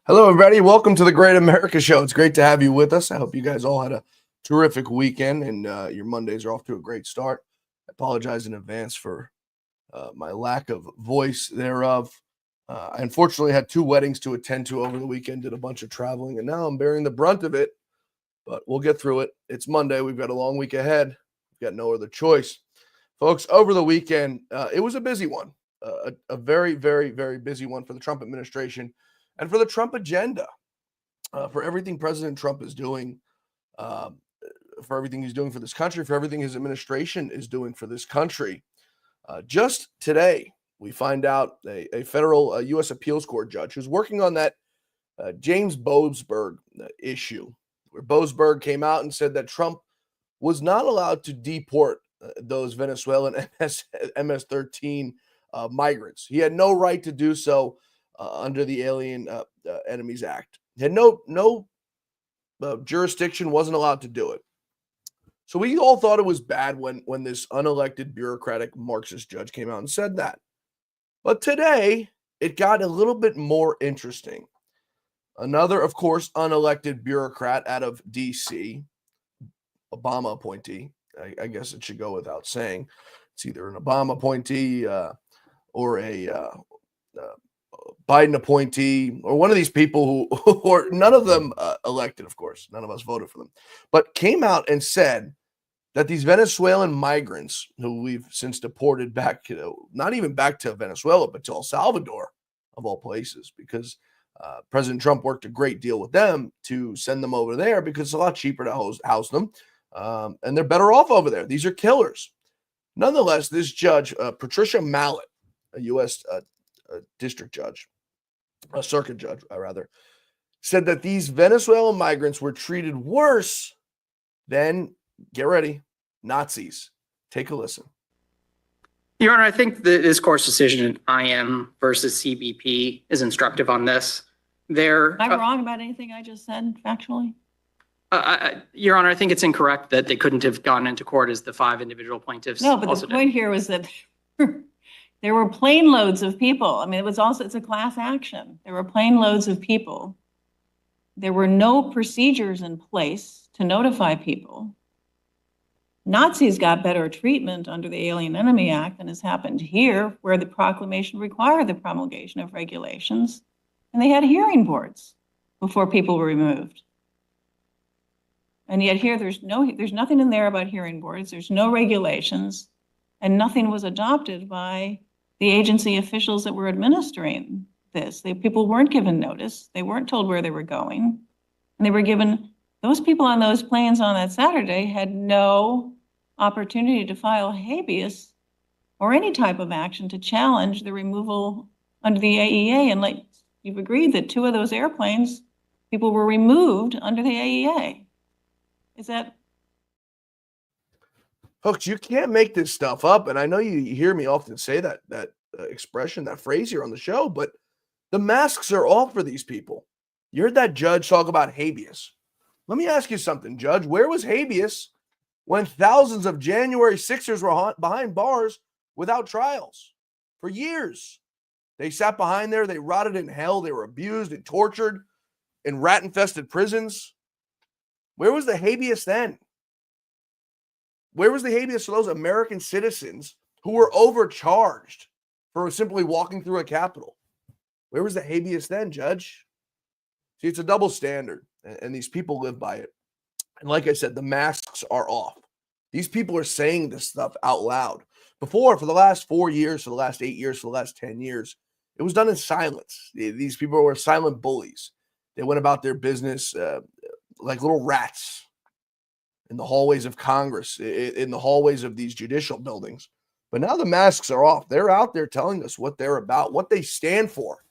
Hello, everybody. Welcome to the Great America Show. It's great to have you with us. I hope you guys all had a terrific weekend and your Mondays are off to a great start. I apologize in advance for my lack of voice thereof. I unfortunately had two weddings to attend to over the weekend, did a bunch of traveling, and now I'm bearing the brunt of it, but we'll get through it. It's Monday. We've got a long week ahead. We've got no other choice. Folks, over the weekend, it was a busy one, a very, very, very busy one for the Trump administration and for the Trump agenda, for everything President Trump is doing, uh, for everything he's doing for this country, for everything his administration is doing for this country. Just today, we find out a federal U.S. appeals court judge who's working on that James Boasberg issue, where Boasberg came out and said that Trump was not allowed to deport those Venezuelan MS-13 migrants. He had no right to do so under the Alien Enemies Act. He had no jurisdiction, wasn't allowed to do it. So we all thought it was bad when this unelected bureaucratic Marxist judge came out and said that. But today, it got a little bit more interesting. Another, of course, unelected bureaucrat out of D.C., Obama appointee. I guess it should go without saying. It's either an Obama appointee or a Biden appointee, or one of these people who or none of them elected, of course. None of us voted for them. But came out and said that these Venezuelan migrants, who we've since deported back, not even back to Venezuela, but to El Salvador, of all places, because President Trump worked a great deal with them to send them over there because it's a lot cheaper to house them. And they're better off over there. These are killers. Nonetheless, this judge, Patricia Mallet, a U.S. District judge, a circuit judge, rather, said that these Venezuelan migrants were treated worse than, get ready, Nazis. Take a listen. Your Honor, I think this court's decision in IM versus CBP is instructive on this. Am I wrong about anything I just said factually? Your Honor, I think it's incorrect that they couldn't have gone into court as the five individual plaintiffs. No, but the point here was that there were plane loads of people. I mean, it's a class action. There were plane loads of people. There were no procedures in place to notify people. Nazis got better treatment under the Alien Enemy Act than has happened here, where the proclamation required the promulgation of regulations, and they had hearing boards before people were removed. And yet here, there's nothing in there about hearing boards. There's no regulations, and nothing was adopted by the agency officials that were administering this. People weren't given notice. They weren't told where they were going. And they were given, those people on those planes on that Saturday had no opportunity to file habeas or any type of action to challenge the removal under the AEA. And like you've agreed that two of those airplanes, people were removed under the AEA. Is that? Folks, you can't make this stuff up. And I know you hear me often say that expression, that phrase here on the show, but the masks are off for these people. You heard that judge talk about habeas. Let me ask you something, Judge. Where was habeas when thousands of January 6ers were behind bars without trials for years? They sat behind there. They rotted in hell. They were abused and tortured in rat-infested prisons. Where was the habeas then? Where was the habeas for those American citizens who were overcharged for simply walking through a Capitol? Where was the habeas then, Judge? See, it's a double standard, and these people live by it. And like I said, the masks are off. These people are saying this stuff out loud. Before, for the last 4 years, for the last 8 years, for the last 10 years, it was done in silence. These people were silent bullies. They went about their business like little rats in the hallways of Congress, in the hallways of these judicial buildings. But now the masks are off. They're out there telling us what they're about, what they stand for.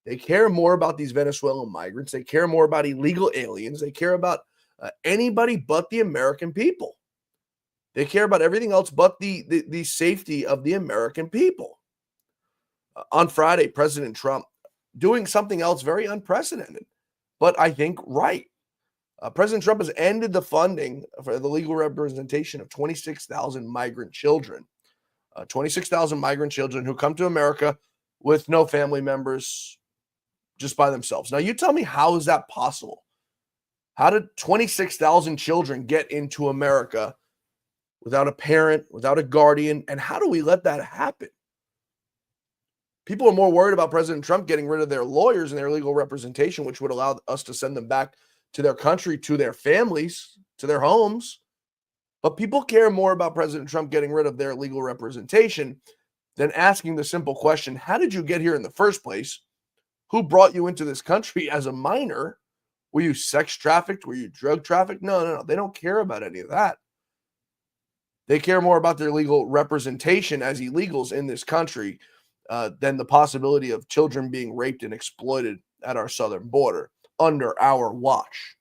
They care more about these Venezuelan migrants. They care more about illegal aliens. They care about anybody but the American people. They care about everything else but the safety of the American people. On Friday, President Trump doing something else very unprecedented, but I think right. President Trump has ended the funding for the legal representation of 26,000 migrant children. 26,000 migrant children who come to America with no family members, just by themselves. Now, you tell me, how is that possible? How did 26,000 children get into America without a parent, without a guardian? And how do we let that happen? People are more worried about President Trump getting rid of their lawyers and their legal representation, which would allow us to send them back to their country, to their families, to their homes. But people care more about President Trump getting rid of their legal representation than asking the simple question, how did you get here in the first place? Who brought you into this country as a minor? Were you sex trafficked? Were you drug trafficked? No. They don't care about any of that. They care more about their legal representation as illegals in this country than the possibility of children being raped and exploited at our southern border under our watch,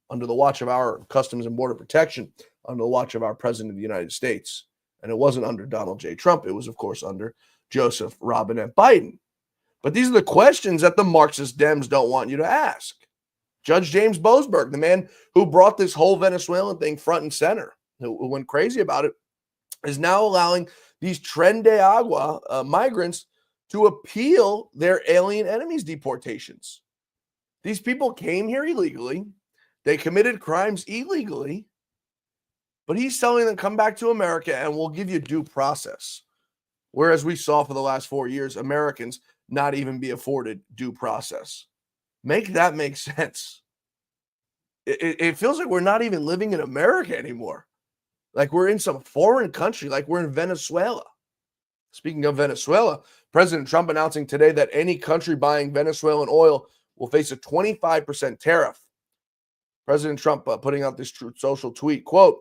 under the watch of our Customs and Border Protection, under the watch of our President of the United States. And it wasn't under Donald J. Trump. It was, of course, under Joseph Robinette Biden. But these are the questions that the Marxist Dems don't want you to ask. Judge James Boasberg, the man who brought this whole Venezuelan thing front and center, who went crazy about it, is now allowing these Tren de Agua migrants to appeal their alien enemies deportations. These people came here illegally. They committed crimes illegally. But he's telling them, come back to America and we'll give you due process. Whereas we saw for the last 4 years, Americans not even be afforded due process. Make that make sense. It feels like we're not even living in America anymore. Like we're in some foreign country, like we're in Venezuela. Speaking of Venezuela, President Trump announcing today that any country buying Venezuelan oil will face a 25% tariff. President Trump putting out this Truth Social tweet, quote,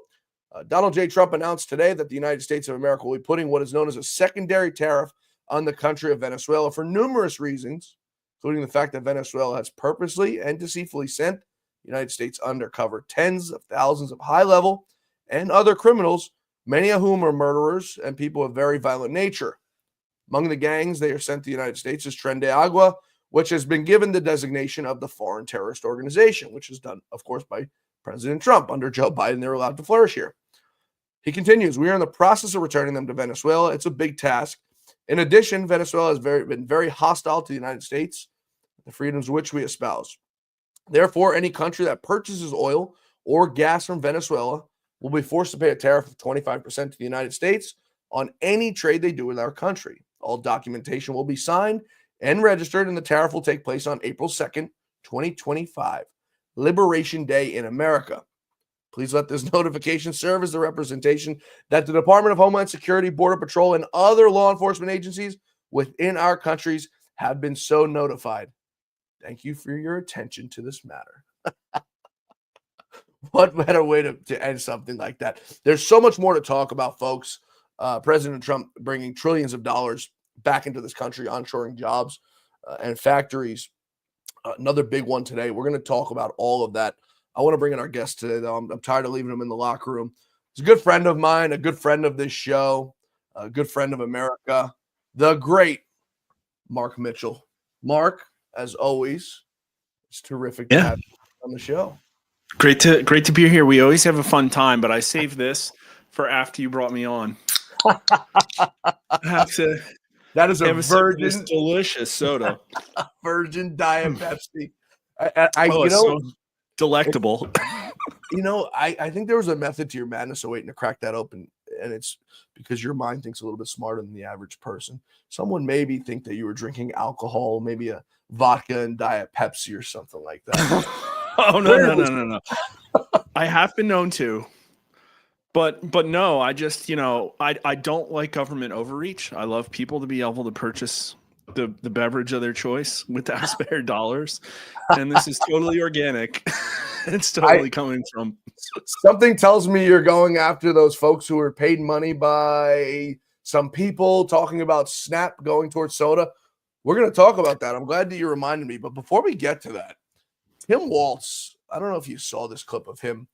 Donald J. Trump announced today that the United States of America will be putting what is known as a secondary tariff on the country of Venezuela for numerous reasons, including the fact that Venezuela has purposely and deceitfully sent the United States undercover tens of thousands of high-level and other criminals, many of whom are murderers and people of very violent nature. Among the gangs they are sent to the United States is Tren de Agua, which has been given the designation of the foreign terrorist organization, which is done, of course, by President Trump. Under Joe Biden, they're allowed to flourish here. He continues, we are in the process of returning them to Venezuela. It's a big task. In addition, Venezuela has been very hostile to the United States, the freedoms which we espouse. Therefore, any country that purchases oil or gas from Venezuela will be forced to pay a tariff of 25% to the United States on any trade they do with our country. All documentation will be signed and registered, and the tariff will take place on April 2nd, 2025, Liberation Day in America. Please let this notification serve as the representation that the Department of Homeland Security, Border Patrol, and other law enforcement agencies within our countries have been so notified. Thank you for your attention to this matter. What better way to end something like that? There's so much more to talk about, folks. President Trump bringing trillions of dollars back into this country, onshoring jobs and factories. Another big one today. We're going to talk about all of that. I want to bring in our guest today, though. I'm tired of leaving him in the locker room. He's a good friend of mine, a good friend of this show, a good friend of America, the great Mark Mitchell. Mark, as always, it's terrific to have you on the show. Great to be here. We always have a fun time, but I saved this for after you brought me on. I have to. That is a virgin, delicious soda. Virgin Diet Pepsi. So delectable. I think there was a method to your madness. So waiting to crack that open, and it's because your mind thinks a little bit smarter than the average person. Someone maybe think that you were drinking alcohol, maybe a vodka and Diet Pepsi or something like that. Oh no. I have been known to. But no, I just, I don't like government overreach. I love people to be able to purchase the beverage of their choice with taxpayer dollars. And this is totally organic. It's totally coming from. Something tells me you're going after those folks who are paid money by some people talking about SNAP going towards soda. We're going to talk about that. I'm glad that you reminded me. But before we get to that, Tim Walz, I don't know if you saw this clip of him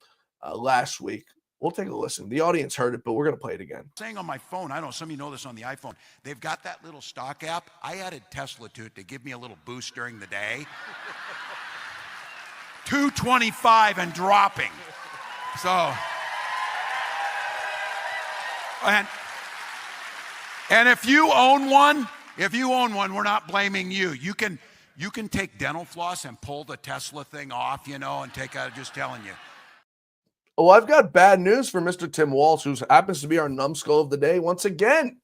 last week. We'll take a listen. The audience heard it, but we're going to play it again. Saying on my phone, I don't know, some of you know this on the iPhone, they've got that little stock app. I added Tesla to it to give me a little boost during the day. 225 and dropping. So, and if you own one, we're not blaming you. You can You can take dental floss and pull the Tesla thing off, you know, and take out, just telling you. Well, I've got bad news for Mr. Tim Walsh, who happens to be our numbskull of the day once again.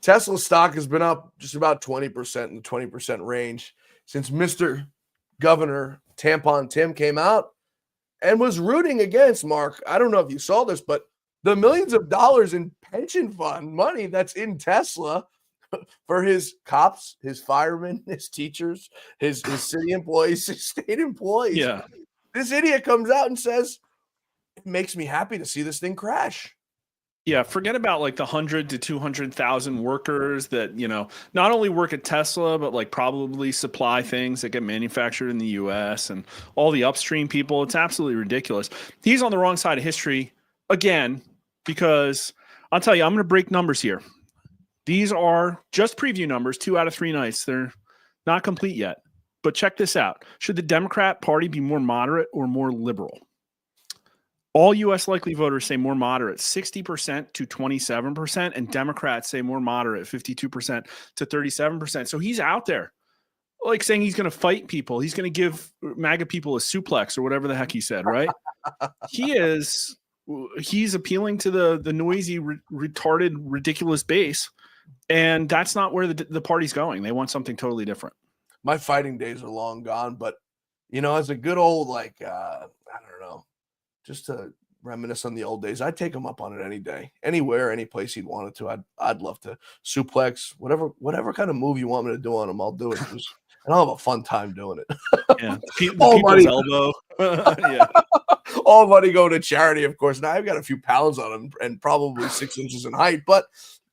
Tesla stock has been up just about 20% in the 20% range since Mr. Governor Tampon Tim came out and was rooting against, Mark. I don't know if you saw this, but the millions of dollars in pension fund money that's in Tesla for his cops, his firemen, his teachers, his city employees, his state employees. Yeah. This idiot comes out and says, it makes me happy to see this thing crash. Yeah, forget about like the 100 to 200,000 workers that, you know, not only work at Tesla, but like probably supply things that get manufactured in the US and all the upstream people. It's absolutely ridiculous. He's on the wrong side of history again, because I'll tell you, I'm going to break numbers here. These are just preview numbers, 2 out of 3 nights. They're not complete yet. But check this out. Should the Democrat Party be more moderate or more liberal? All U.S. likely voters say more moderate, 60% to 27%, and Democrats say more moderate, 52% to 37%. So he's out there, like saying he's going to fight people. He's going to give MAGA people a suplex or whatever the heck he said, right? He's appealing to the noisy, retarded, ridiculous base, and that's not where the party's going. They want something totally different. My fighting days are long gone, but, you know, as a good old, like, I don't know, just to reminisce on the old days, I'd take him up on it any day, anywhere, any place he'd wanted to. I'd love to suplex, whatever kind of move you want me to do on him, I'll do it. And I'll have a fun time doing it. Yeah, people's elbow. Yeah. All money going to charity, of course. Now I've got a few pounds on him and probably 6 inches in height, but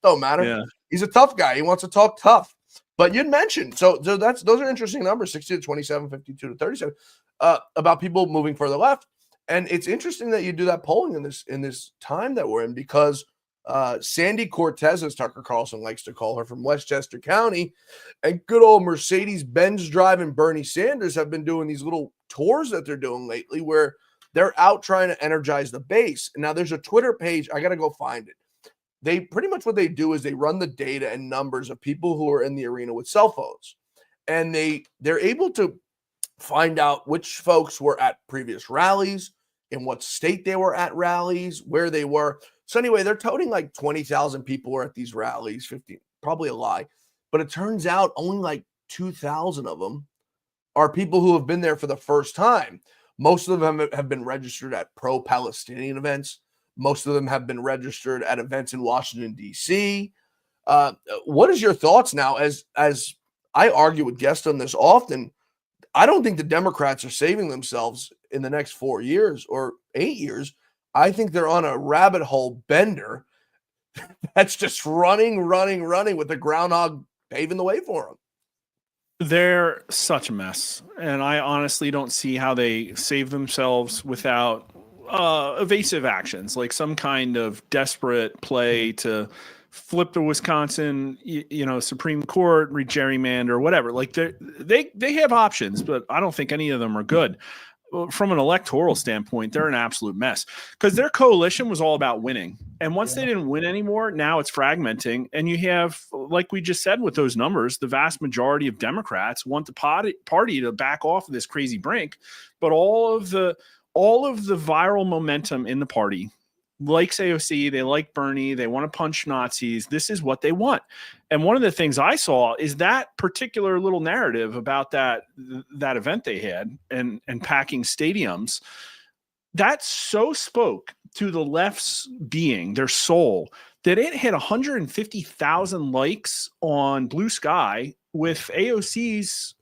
don't matter. Yeah. He's a tough guy. He wants to talk tough. But you'd mentioned, so those are interesting numbers, 60 to 27, 52 to 37, about people moving further left. And it's interesting that you do that polling in this time that we're in, because Sandy Cortez, as Tucker Carlson likes to call her, from Westchester County, and good old Mercedes-Benz driving Bernie Sanders have been doing these little tours that they're doing lately where they're out trying to energize the base. And now there's a Twitter page. I got to go find it. They pretty much what they do is they run the data and numbers of people who are in the arena with cell phones. And they're able to find out which folks were at previous rallies, in what state they were at rallies, where they were. So anyway, they're toting like 20,000 people were at these rallies, 50, probably a lie. But it turns out only like 2,000 of them are people who have been there for the first time. Most of them have been registered at pro-Palestinian events. Most of them have been registered at events in Washington, D.C. What is your thoughts now? As I argue with guests on this often, I don't think the Democrats are saving themselves in the next 4 years or 8 years. I think they're on a rabbit hole bender that's just running with the groundhog paving the way for them. They're such a mess. And I honestly don't see how they save themselves without evasive actions, like some kind of desperate play to flip the Wisconsin, Supreme Court, re-gerrymander, whatever. Like they have options, but I don't think any of them are good. From an electoral standpoint, they're an absolute mess because their coalition was all about winning. And once they didn't win anymore, now it's fragmenting. And you have, like we just said with those numbers, the vast majority of Democrats want the party to back off of this crazy brink. But all of the viral momentum in the party likes AOC, they like Bernie, they want to punch Nazis. This is what they want. And one of the things I saw is that particular little narrative about that event they had and packing stadiums, that so spoke to the left's being, their soul, that it hit 150,000 likes on Blue Sky with AOC's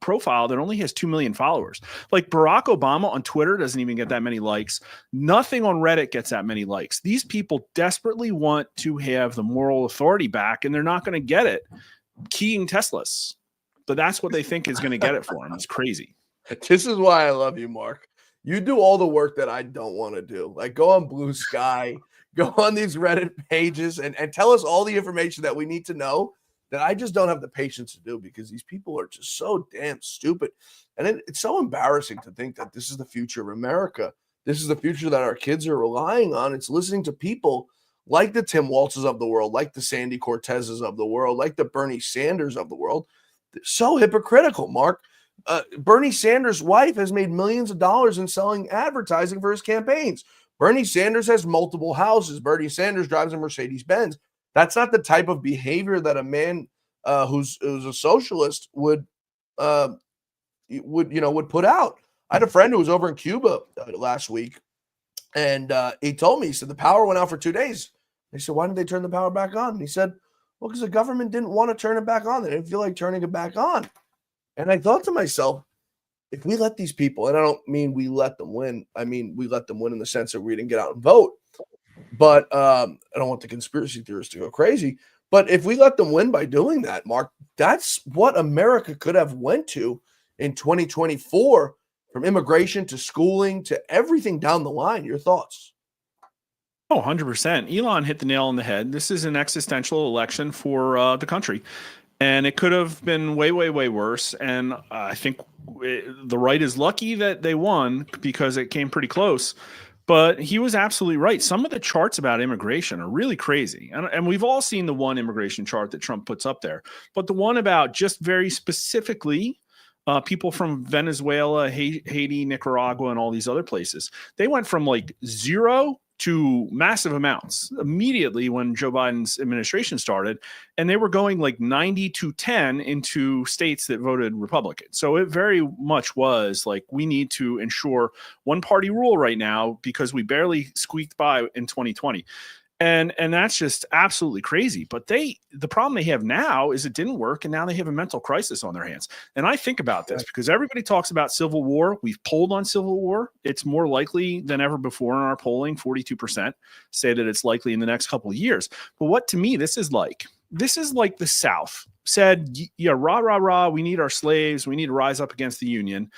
profile that only has 2 million followers. Like Barack Obama on Twitter doesn't even get that many likes. Nothing on Reddit gets that many likes. These people desperately want to have the moral authority back, and they're not going to get it keying Teslas. But that's what they think is going to get it for them. It's crazy. This is why I love you, Mark. You do all the work that I don't want to do. Like go on Blue Sky, go on these Reddit pages and tell us all the information that we need to know that I just don't have the patience to do because these people are just so damn stupid. And it's so embarrassing to think that this is the future of America. This is the future that our kids are relying on. It's listening to people like the Tim Waltzes of the world, like the Sandy Cortezes of the world, like the Bernie Sanders of the world, So hypocritical, Mark. Bernie Sanders' wife has made millions of dollars in selling advertising for his campaigns. Bernie Sanders has multiple houses. Bernie Sanders drives a Mercedes Benz. That's not the type of behavior that a man who's a socialist would put out. I had a friend who was over in Cuba last week, and he told me, he said the power went out for 2 days. They said, why didn't they turn the power back on? And he said, well, because the government didn't want to turn it back on. They didn't feel like turning it back on. And I thought to myself, if we let these people, and I don't mean we let them win, I mean we let them win in the sense that we didn't get out and vote. But I don't want the conspiracy theorists to go crazy. But if we let them win by doing that, Mark, that's what America could have went to in 2024, from immigration to schooling to everything down the line. Your thoughts? Oh, 100%. Elon hit the nail on the head. This is an existential election for the country. And it could have been way, way, way worse. And I think the right is lucky that they won because it came pretty close. But he was absolutely right. Some of the charts about immigration are really crazy. And we've all seen the one immigration chart that Trump puts up there. But the one about just very specifically people from Venezuela, Haiti, Nicaragua, and all these other places, they went from like 0 to massive amounts immediately when Joe Biden's administration started. And they were going like 90 to 10 into states that voted Republican. So it very much was like, we need to ensure one party rule right now because we barely squeaked by in 2020. And that's just absolutely crazy. But the problem they have now is it didn't work, and now they have a mental crisis on their hands. And I think about this because everybody talks about civil war. We've polled on civil war. It's more likely than ever before in our polling. 42% say that it's likely in the next couple of years. But what to me this is like the South said, yeah, rah, rah, rah, we need our slaves. We need to rise up against the Union.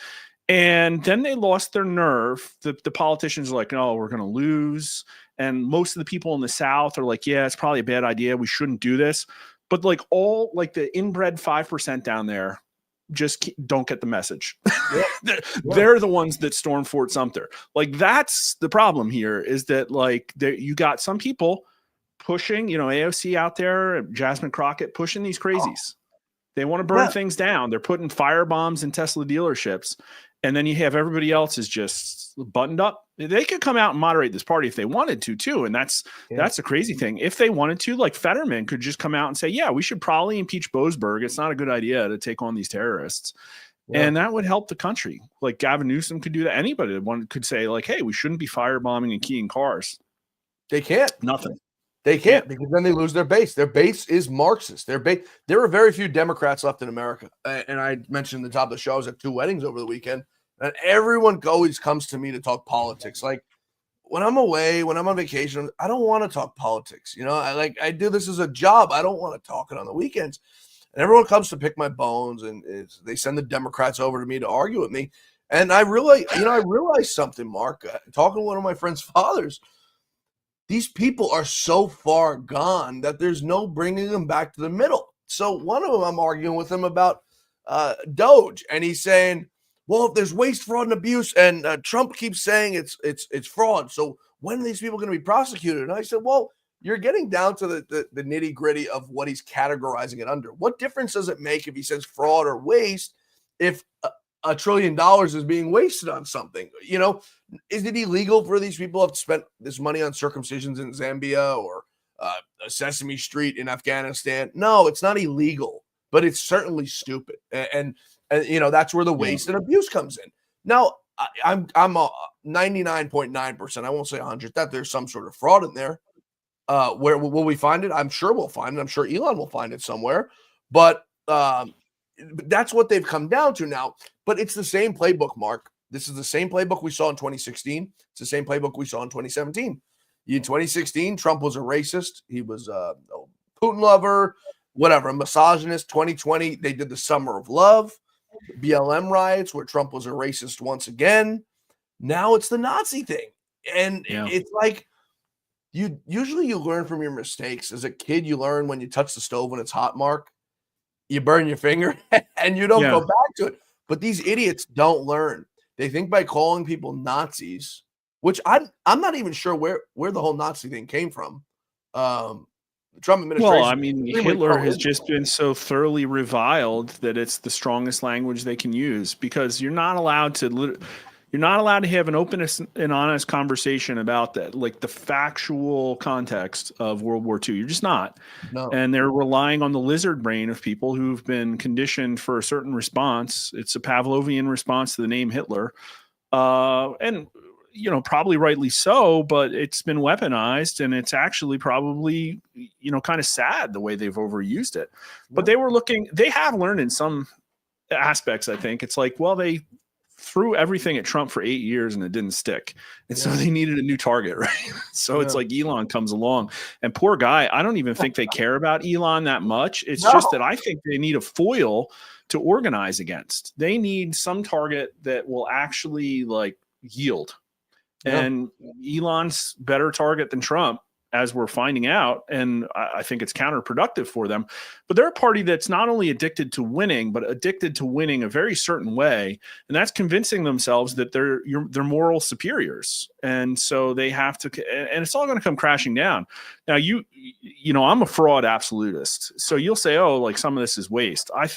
And then they lost their nerve. The politicians are like, no, we're going to lose. And most of the people in the South are like, yeah, it's probably a bad idea. We shouldn't do this. But like all like the inbred 5% down there just don't get the message. They're the ones that storm Fort Sumter. Like that's the problem here, is that like you got some people pushing, AOC out there, Jasmine Crockett pushing these crazies. They want to burn things down. They're putting fire bombs in Tesla dealerships. And then you have everybody else is just buttoned up. They could come out and moderate this party if they wanted to, too. And that's a crazy thing. If they wanted to, like Fetterman could just come out and say, yeah, we should probably impeach Boasberg. It's not a good idea to take on these terrorists. Yeah. And that would help the country. Like Gavin Newsom could do that. Anybody could say like, hey, we shouldn't be firebombing and keying cars. They can't. Nothing. They can't, because then they lose their base. Their base is Marxist. There are very few Democrats left in America. And I mentioned at the top of the show, I was at 2 weddings over the weekend, and everyone always comes to me to talk politics. Like when I'm away, when I'm on vacation, I don't want to talk politics. I do this as a job. I don't want to talk it on the weekends. And everyone comes to pick my bones, and they send the Democrats over to me to argue with me. And I realized something, Mark, talking to one of my friend's fathers. These people are so far gone that there's no bringing them back to the middle. So one of them, I'm arguing with him about Doge, and he's saying, well, if there's waste, fraud, and abuse, and Trump keeps saying it's fraud, so when are these people going to be prosecuted? And I said, well, you're getting down to the nitty gritty of what he's categorizing it under. What difference does it make if he says fraud or waste if $1 trillion is being wasted on something? Is it illegal for these people to have spent this money on circumcisions in Zambia or Sesame Street in Afghanistan? No, it's not illegal, but it's certainly stupid. And that's where the waste and abuse comes in. Now, I'm 99.9%. I won't say 100 that there's some sort of fraud in there. Where will we find it? I'm sure we'll find it. I'm sure Elon will find it somewhere. But that's what they've come down to now. But it's the same playbook, Mark. This is the same playbook we saw in 2016. It's the same playbook we saw in 2017. In 2016, Trump was a racist. He was a Putin lover, whatever, a misogynist. 2020, they did the Summer of Love, BLM riots, where Trump was a racist once again. Now it's the Nazi thing. And it's like, you learn from your mistakes. As a kid, you learn when you touch the stove when it's hot, Mark. You burn your finger and you don't go back to it. But these idiots don't learn. They think by calling people Nazis, which I'm not even sure where the whole Nazi thing came from. The Trump administration. Well, I mean, extremely Hitler has pro-Israel. just been so thoroughly reviled that it's the strongest language they can use, because you're not allowed to have an open and honest conversation about that, like the factual context of World War II. You're just not. No. And they're relying on the lizard brain of people who've been conditioned for a certain response. It's a Pavlovian response to the name Hitler. And probably rightly so, but it's been weaponized, and it's actually probably, kind of sad the way they've overused it. But they have learned in some aspects, I think. It's like, well, they threw everything at Trump for 8 years and it didn't stick. And so they needed a new target, right? So it's like Elon comes along, and poor guy, I don't even think they care about Elon that much. It's just that I think they need a foil to organize against. They need some target that will actually yield. And Elon's better target than Trump, as we're finding out. And I think it's counterproductive for them. But they're a party that's not only addicted to winning, but addicted to winning a very certain way. And that's convincing themselves that they're moral superiors. And so they have to, and it's all going to come crashing down. Now, I'm a fraud absolutist. So you'll say, oh, like some of this is waste. I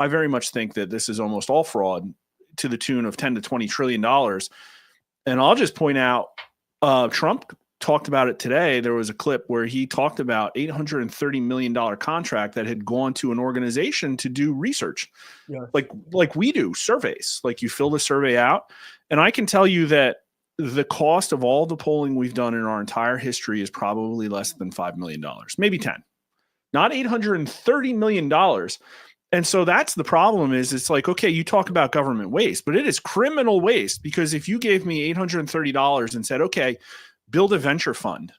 very much think that this is almost all fraud to the tune of $10 to $20 trillion. And I'll just point out, Trump talked about it today. There was a clip where he talked about $830 million contract that had gone to an organization to do research, like we do surveys. Like you fill the survey out, and I can tell you that the cost of all the polling we've done in our entire history is probably less than $5 million, maybe 10, not $830 million. And so that's the problem. Is it's like, okay, you talk about government waste, but it is criminal waste, because if you gave me $830 and said, okay, build a venture fund,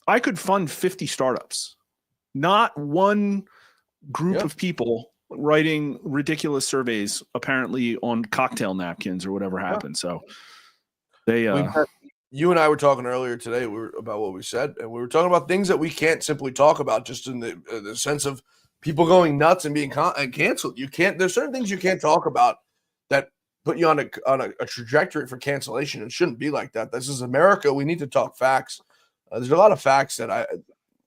I could fund 50 startups, not one group of people writing ridiculous surveys, apparently on cocktail napkins or whatever happened. So they, you and I were talking earlier today about what we said, and we were talking about things that we can't simply talk about, just in the sense of people going nuts and being canceled. There's certain things you can't talk about that put you on a trajectory for cancellation. It shouldn't be like that. This is America. We need to talk facts. There's a lot of facts that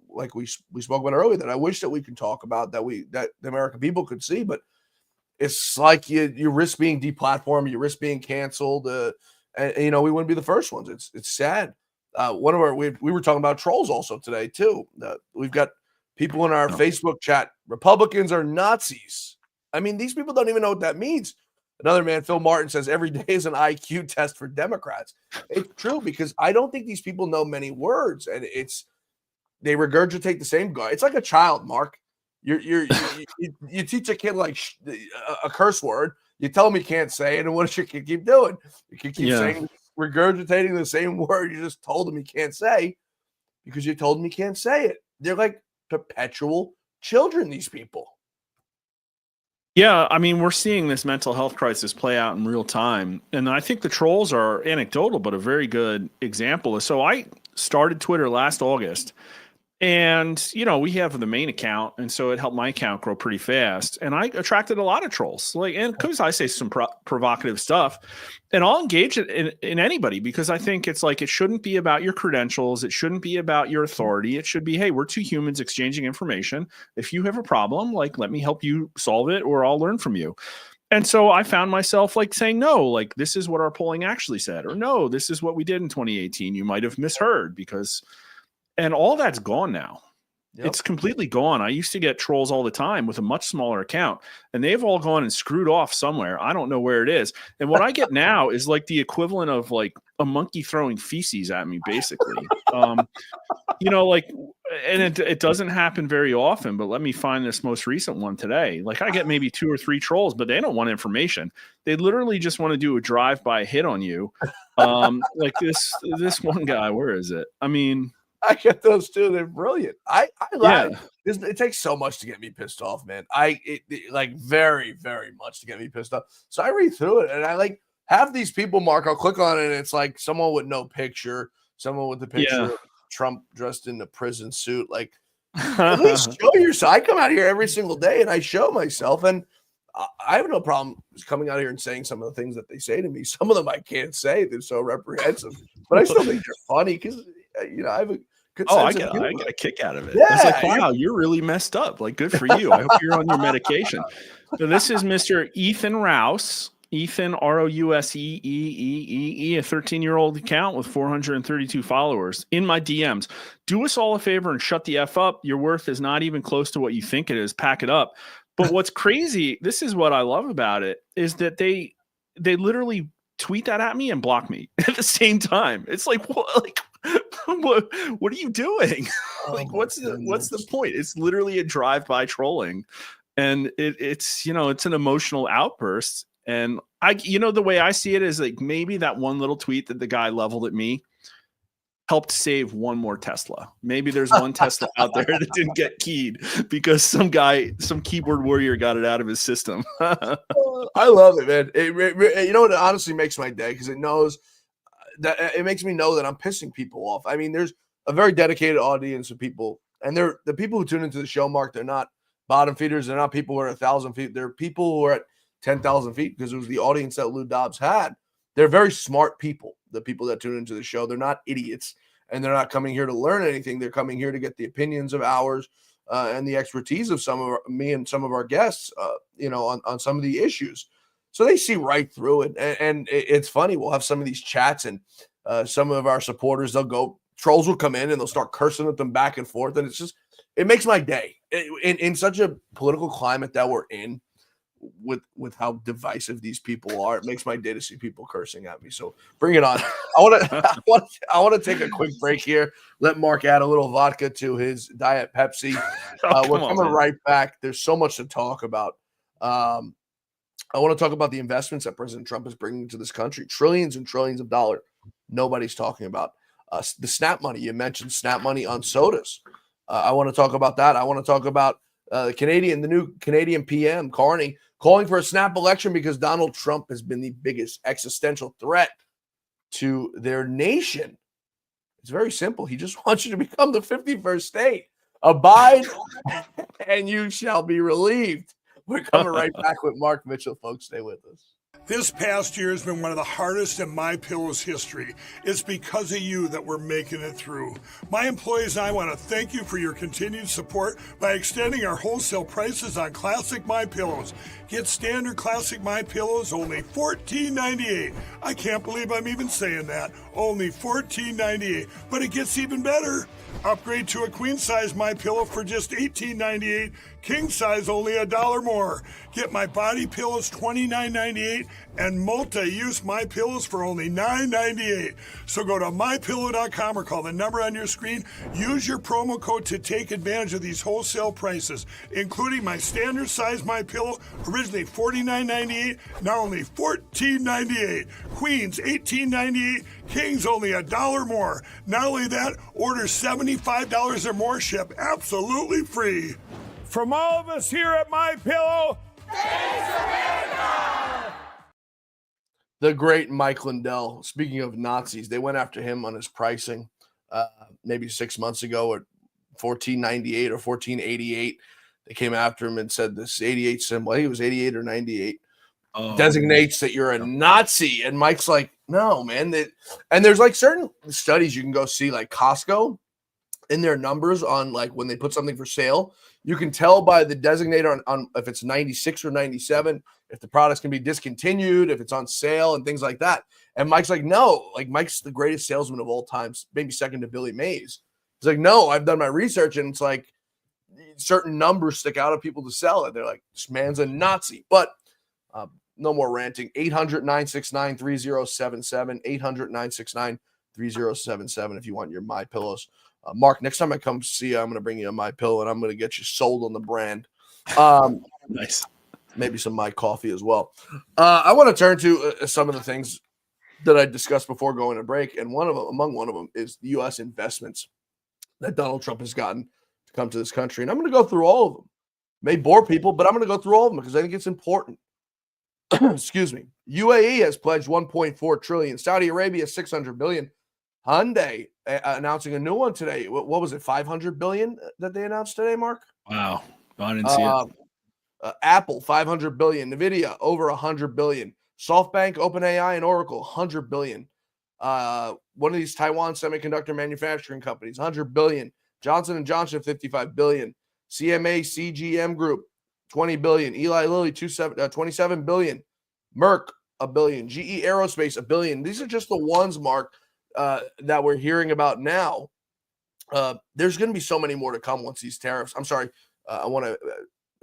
we spoke about earlier, that I wish that we could talk about, that the American people could see, but it's like you risk being deplatformed, you risk being canceled. And we wouldn't be the first ones. It's sad. We were talking about trolls also today too. We've got people in our Facebook chat. Republicans are Nazis. I mean, these people don't even know what that means. Another man, Phil Martin, says every day is an IQ test for Democrats. It's true, because I don't think these people know many words, and they regurgitate the same guy. It's like a child, Mark. You teach a kid like a curse word. You tell him he can't say it, and what does your kid keep doing? You can keep saying, regurgitating the same word you just told him he can't say, because you told him he can't say it. They're like perpetual children, these people. Yeah, I mean, we're seeing this mental health crisis play out in real time. And I think the trolls are anecdotal, but a very good example. So I started Twitter last August, and, we have the main account. And so it helped my account grow pretty fast. And I attracted a lot of trolls, and because I say some provocative stuff, and I'll engage in anybody, because I think it's like, it shouldn't be about your credentials. It shouldn't be about your authority. It should be, hey, we're two humans exchanging information. If you have a problem, let me help you solve it, or I'll learn from you. And so I found myself saying, no, this is what our polling actually said, or no, this is what we did in 2018. You might have misheard, and all that's gone now. Yep. It's completely gone. I used to get trolls all the time with a much smaller account, and they've all gone and screwed off somewhere. I don't know where it is. And what I get now is the equivalent of a monkey throwing feces at me, basically. And it doesn't happen very often, but let me find this most recent one today. I get maybe 2 or 3 trolls, but they don't want information. They literally just want to do a drive-by hit on you. This one guy, where is it? I mean, I get those too. They're brilliant. I like it. Takes so much to get me pissed off, man. Very, very much to get me pissed off. So I read through it, and I have these people, Mark. I'll click on it, and it's someone with no picture, someone with the picture of Trump dressed in a prison suit. At least show yourself. I come out here every single day, and I show myself, and I have no problem coming out here and saying some of the things that they say to me. Some of them I can't say. They're so reprehensive, but I still think they're funny, because I have a Good Oh, I sense of get humor. a kick out of it. Yeah, It's like, wow, you're really messed up. Like, good for you. I hope you're on your medication. So this is Mr. Ethan Rouse. Ethan, Rouseee, a 13-year-old account with 432 followers in my DMs. Do us all a favor and shut the F up. Your worth is not even close to what you think it is. Pack it up. But what's crazy, this is what I love about it, is that they literally tweet that at me and block me at the same time. It's like, what are you doing? Like, what's the point? It's literally a drive-by trolling. And it's an emotional outburst. And the way I see it is like maybe that one little tweet that the guy leveled at me helped save one more Tesla. Maybe there's one Tesla out there that didn't get keyed because some keyboard warrior got it out of his system. I love it, man. You know what? It honestly makes my day because it knows that it makes me know that I'm pissing people off. I mean, there's a very dedicated audience of people, and they're the people who tune into the show, Mark. They're not bottom feeders. They're not people who are 1,000 feet. They're people who are at 10,000 feet because it was the audience that Lou Dobbs had. They're very smart people, the people that tune into the show. They're not idiots, and they're not coming here to learn anything. They're coming here to get the opinions of ours and the expertise of me and some of our guests, on some of the issues. So they see right through it. And it's funny. We'll have some of these chats, and some of our supporters, trolls will come in and they'll start cursing at them back and forth. And it makes my day in such a political climate that we're in with how divisive these people are. It makes my day to see people cursing at me. So bring it on. I want to take a quick break here. Let Mark add a little vodka to his Diet Pepsi. We're coming right back. There's so much to talk about. I want to talk about the investments that President Trump is bringing to this country. Trillions and trillions of dollars. Nobody's talking about the SNAP money. You mentioned SNAP money on sodas. I want to talk about that. I want to talk about the new Canadian PM, Carney, calling for a snap election because Donald Trump has been the biggest existential threat to their nation. It's very simple. He just wants you to become the 51st state. Abide and you shall be relieved. We're coming right back with Mark Mitchell, folks. Stay with us. This past year has been one of the hardest in MyPillow's history. It's because of you that we're making it through. My employees and I want to thank you for your continued support by extending our wholesale prices on classic MyPillows. Get standard classic MyPillows only $14.98. I can't believe I'm even saying that. Only $14.98. But it gets even better. Upgrade to a queen size MyPillow for just $18.98. King size only $1 more. Get my body pillows $29.98 and multi-use MyPillows for only $9.98. So go to mypillow.com or call the number on your screen. Use your promo code to take advantage of these wholesale prices, including my standard size MyPillow, originally $49.98, now only $14.98. Queens $18.98, Kings only $1 more. Not only that, order $75 or more, ship absolutely free. From all of us here at MyPillow, thanks America! The great Mike Lindell. Speaking of Nazis, they went after him on his pricing maybe 6 months ago at $14.98 or $14.88. They came after him and said this 88 symbol, he was 88 or 98, designates that you're a Nazi. And Mike's like, no, man. And there's like certain studies you can go see, like Costco, in their numbers on like when they put something for sale, you can tell by the designator on if it's 96 or 97, if the products can be discontinued, if it's on sale and things like that. And Mike's like, no, like Mike's the greatest salesman of all time, maybe second to Billy Mays. He's like, no, I've done my research and it's like certain numbers stick out of people to sell it. They're like, this man's a Nazi. But no more ranting. 800-969-3077, 800-969-3077 if you want your MyPillows. Mark, next time I come see you, I'm going to bring you a MyPillow and I'm going to get you sold on the brand. Nice. Maybe some My Coffee as well. I want to turn to some of the things that I discussed before going to break. And among one of them is the U.S. investments that Donald Trump has gotten to come to this country. And I'm going to go through all of them. May bore people, but I'm going to go through all of them because I think it's important. Excuse me. UAE has pledged 1.4 trillion. Saudi Arabia, 600 billion. Hyundai announcing a new one today. What was it, 500 billion that they announced today, Mark? Wow. I didn't see it. Apple, 500 billion. NVIDIA, over 100 billion. SoftBank, OpenAI, and Oracle, 100 billion. One of these Taiwan semiconductor manufacturing companies, 100 billion. Johnson & Johnson, 55 billion. CMA CGM Group, 20 billion. Eli Lilly, 27 billion. Merck, $1 billion. GE Aerospace, $1 billion. These are just the ones, Mark, that we're hearing about now. There's going to be so many more to come once these tariffs. I'm sorry, I want to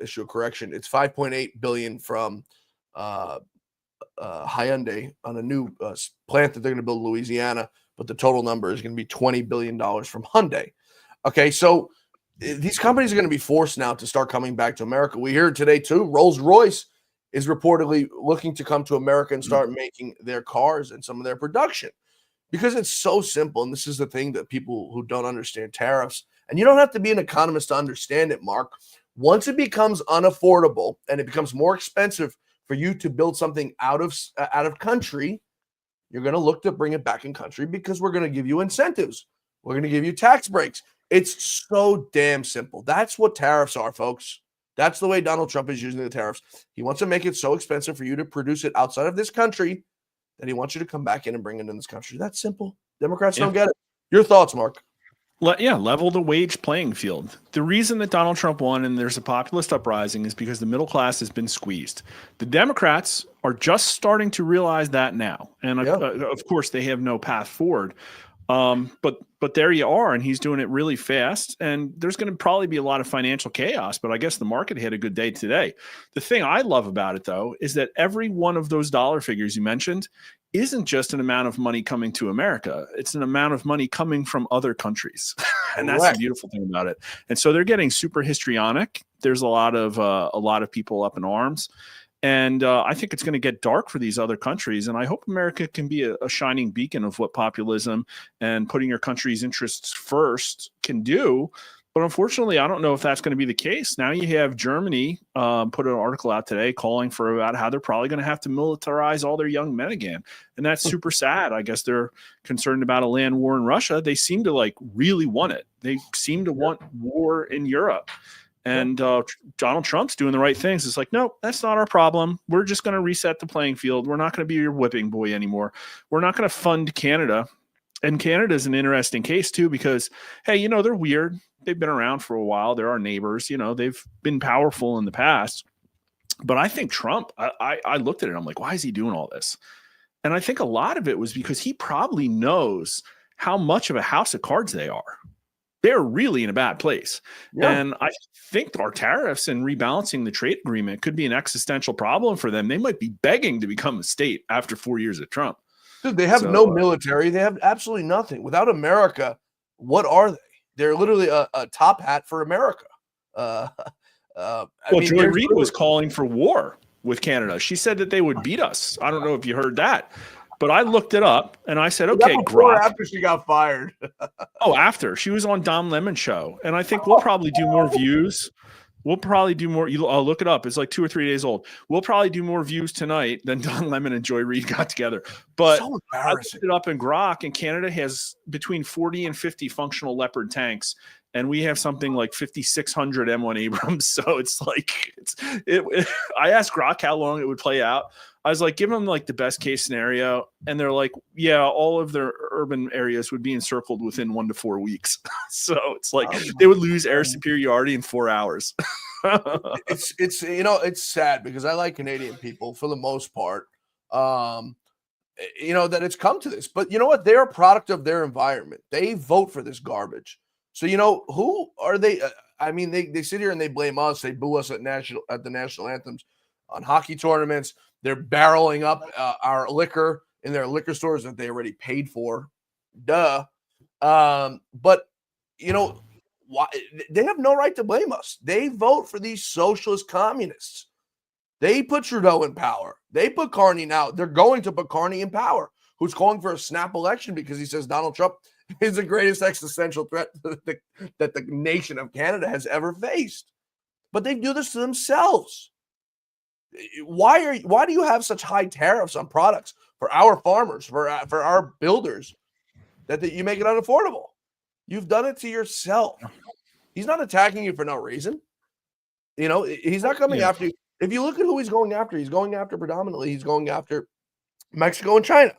issue a correction. It's 5.8 billion from Hyundai on a new plant that they're going to build in Louisiana, but the total number is going to be $20 billion from Hyundai. Okay, so these companies are going to be forced now to start coming back to America. We hear today too, Rolls-Royce is reportedly looking to come to America and start making their cars and some of their production because it's so simple. And this is the thing that people who don't understand tariffs, and you don't have to be an economist to understand it, Mark. Once it becomes unaffordable and it becomes more expensive for you to build something out of country, you're going to look to bring it back in country because we're going to give you incentives. We're going to give you tax breaks. It's so damn simple. That's what tariffs are, folks. That's the way Donald Trump is using the tariffs. He wants to make it so expensive for you to produce it outside of this country that he wants you to come back in and bring it in this country. That's simple. Democrats don't get it. Your thoughts, Mark? Level the wage playing field. The reason that Donald Trump won and there's a populist uprising is because the middle class has been squeezed. The Democrats are just starting to realize that now. And of course, they have no path forward. But there you are, and he's doing it really fast. And there's going to probably be a lot of financial chaos, but I guess the market had a good day today. The thing I love about it, though, is that every one of those dollar figures you mentioned isn't just an amount of money coming to America. It's an amount of money coming from other countries. And that's the beautiful thing about it. And so they're getting super histrionic. There's a lot of people up in arms. And I think it's going to get dark for these other countries. And I hope America can be a shining beacon of what populism and putting your country's interests first can do. But unfortunately, I don't know if that's going to be the case. Now you have Germany put an article out today calling for about how they're probably going to have to militarize all their young men again. And that's super sad. I guess they're concerned about a land war in Russia. They seem to really want it. They seem to want war in Europe. And Donald Trump's doing the right things. It's like, no, that's not our problem. We're just going to reset the playing field. We're not going to be your whipping boy anymore. We're not going to fund Canada. And Canada is an interesting case, too, because, hey, they're weird. They've been around for a while. They're our neighbors. They've been powerful in the past. But I think Trump, I looked at it. I'm like, why is he doing all this? And I think a lot of it was because he probably knows how much of a house of cards they are. They're really in a bad place. Yeah. And I think our tariffs and rebalancing the trade agreement could be an existential problem for them. They might be begging to become a state after 4 years of Trump. Dude, they have no military. They have absolutely nothing. Without America, what are they? They're literally a top hat for America. Joy Reid was calling for war with Canada. She said that they would beat us. I don't know if you heard that. But I looked it up and I said, okay, Grok. After she got fired. After. She was on Don Lemon's show. And I think we'll probably do more views. We'll probably do more. I'll look it up. It's like 2 or 3 days old. We'll probably do more views tonight than Don Lemon and Joy Reid got together. But so I looked it up in Grok, and Canada has between 40 and 50 functional Leopard tanks. And we have something like 5,600 M1 Abrams. So it's like, I asked Grok how long it would play out. I was like, give them the best case scenario. And they're like, yeah, all of their urban areas would be encircled within 1 to 4 weeks. So it's like they would lose air superiority in 4 hours. It's sad because I like Canadian people for the most part. That it's come to this. But you know what? They're a product of their environment. They vote for this garbage. So, who are they? They sit here and they blame us. They boo us at the national anthems on hockey tournaments. They're barreling up our liquor in their liquor stores that they already paid for. Duh. But, why? They have no right to blame us. They vote for these socialist communists. They put Trudeau in power. They put Carney now. They're going to put Carney in power, who's calling for a snap election because he says Donald Trump is the greatest existential threat that the nation of Canada has ever faced. But they do this to themselves. Why do you have such high tariffs on products for our farmers, for our builders, that you make it unaffordable? You've done it to yourself. He's not attacking you for no reason. He's not coming after you. If you look at who he's going after predominantly, he's going after Mexico and China,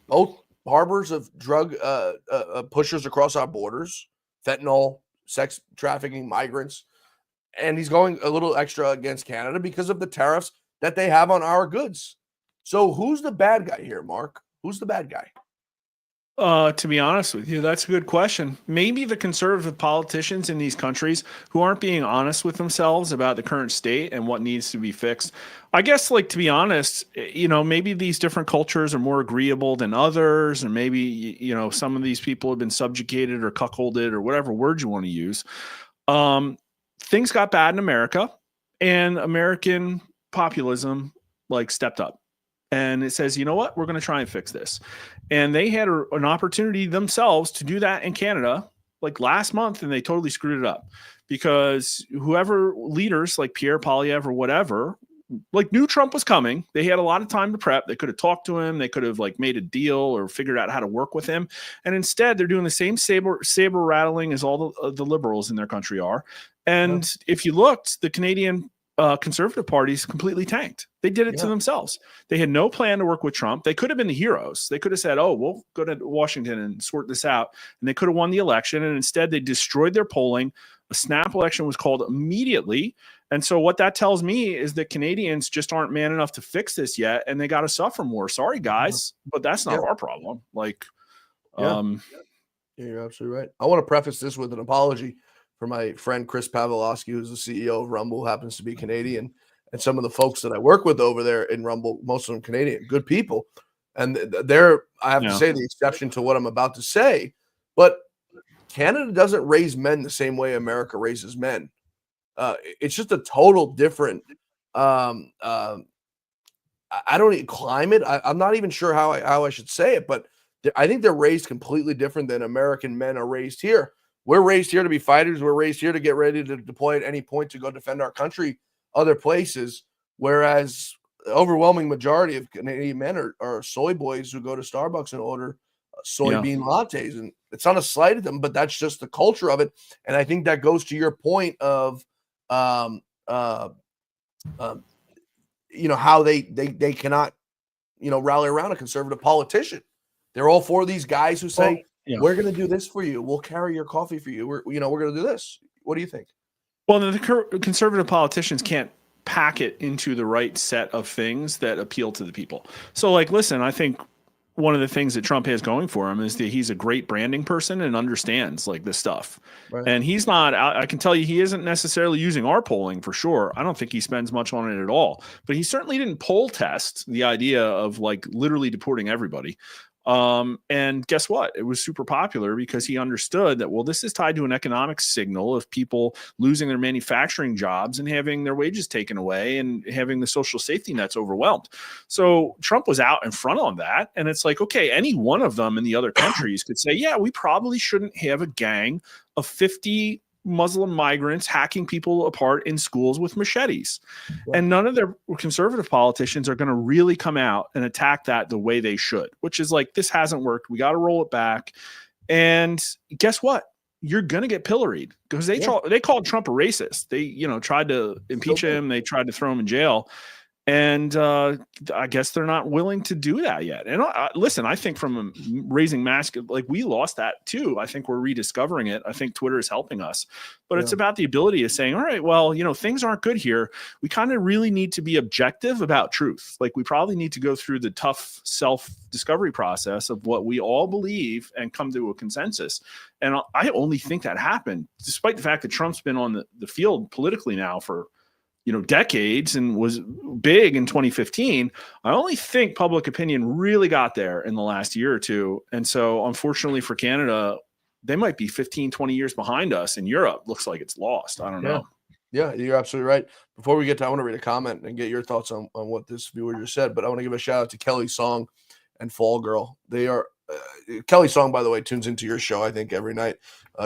both harbors of drug pushers across our borders, fentanyl, sex trafficking, migrants, and he's going a little extra against Canada because of the tariffs that they have on our goods. So who's the bad guy here, Mark? Who's the bad guy? To be honest with you, that's a good question. Maybe the conservative politicians in these countries who aren't being honest with themselves about the current state and what needs to be fixed. I guess, like, to be honest, maybe these different cultures are more agreeable than others, or maybe, some of these people have been subjugated or cuckolded or whatever word you want to use. Things got bad in America, and American populism stepped up. And it says, you know what, we're going to try and fix this. And they had an opportunity themselves to do that in Canada last month, and they totally screwed it up because whoever leaders like Pierre Poilievre or whatever, knew Trump was coming. They had a lot of time to prep. They could have talked to him. They could have made a deal or figured out how to work with him. And instead, they're doing the same saber rattling as all the liberals in their country are. And if you looked, the Canadian conservative parties completely tanked. They did it to themselves. They had no plan to work with Trump. They could have been the heroes. They could have said, oh, we'll go to Washington and sort this out. And they could have won the election. And instead, they destroyed their polling. A snap election was called immediately. And so what that tells me is that Canadians just aren't man enough to fix this yet. And they got to suffer more. Sorry, guys, but that's not our problem. You're absolutely right. I want to preface this with an apology for my friend Chris Pavlovsky, who's the CEO of Rumble, happens to be Canadian, and some of the folks that I work with over there in Rumble, most of them Canadian, good people. And they're, I have to say, the exception to what I'm about to say, but Canada doesn't raise men the same way America raises men. It's just a total different, I don't need climate. I'm not even sure how I should say it, but I think they're raised completely different than American men are raised here. We're raised here to be fighters. We're raised here to get ready to deploy at any point to go defend our country other places, whereas the overwhelming majority of Canadian men are soy boys who go to Starbucks and order soybean lattes. And it's not a slight at them, but that's just the culture of it. And I think that goes to your point of how they cannot, rally around a conservative politician. They're all for these guys who say, we're going to do this for you. We'll carry your coffee for you. We're going to do this. What do you think? Well, the conservative politicians can't pack it into the right set of things that appeal to the people. So, listen, I think one of the things that Trump has going for him is that he's a great branding person and understands this stuff. Right. And he's not, I can tell you, he isn't necessarily using our polling for sure. I don't think he spends much on it at all, but he certainly didn't poll test the idea of literally deporting everybody. And guess what? It was super popular because he understood that, well, this is tied to an economic signal of people losing their manufacturing jobs and having their wages taken away and having the social safety nets overwhelmed. So Trump was out in front on that. And it's okay, any one of them in the other countries could say, yeah, we probably shouldn't have a gang of 50 Muslim migrants hacking people apart in schools with machetes. Yeah. And none of their conservative politicians are going to really come out and attack that the way they should, which is this hasn't worked. We got to roll it back. And guess what? You're going to get pilloried because they called Trump a racist. They, tried to impeach him. They tried to throw him in jail. And I guess they're not willing to do that yet. And listen, I think from raising mask, we lost that too. I think we're rediscovering it. I think Twitter is helping us. But it's about the ability of saying, all right, well, things aren't good here. We kind of really need to be objective about truth. We probably need to go through the tough self-discovery process of what we all believe and come to a consensus. And I only think that happened, despite the fact that Trump's been on the field politically now for decades and was big in 2015. I only think public opinion really got there in the last year or two. And so unfortunately for Canada, they might be 15, 20 years behind us, and Europe looks like it's lost. I don't know. Yeah, you're absolutely right. Before we get to, I want to read a comment and get your thoughts on what this viewer just said, but I want to give a shout out to Kelly Song and Fall Girl. They are, Kelly Song, by the way, tunes into your show, I think, every night.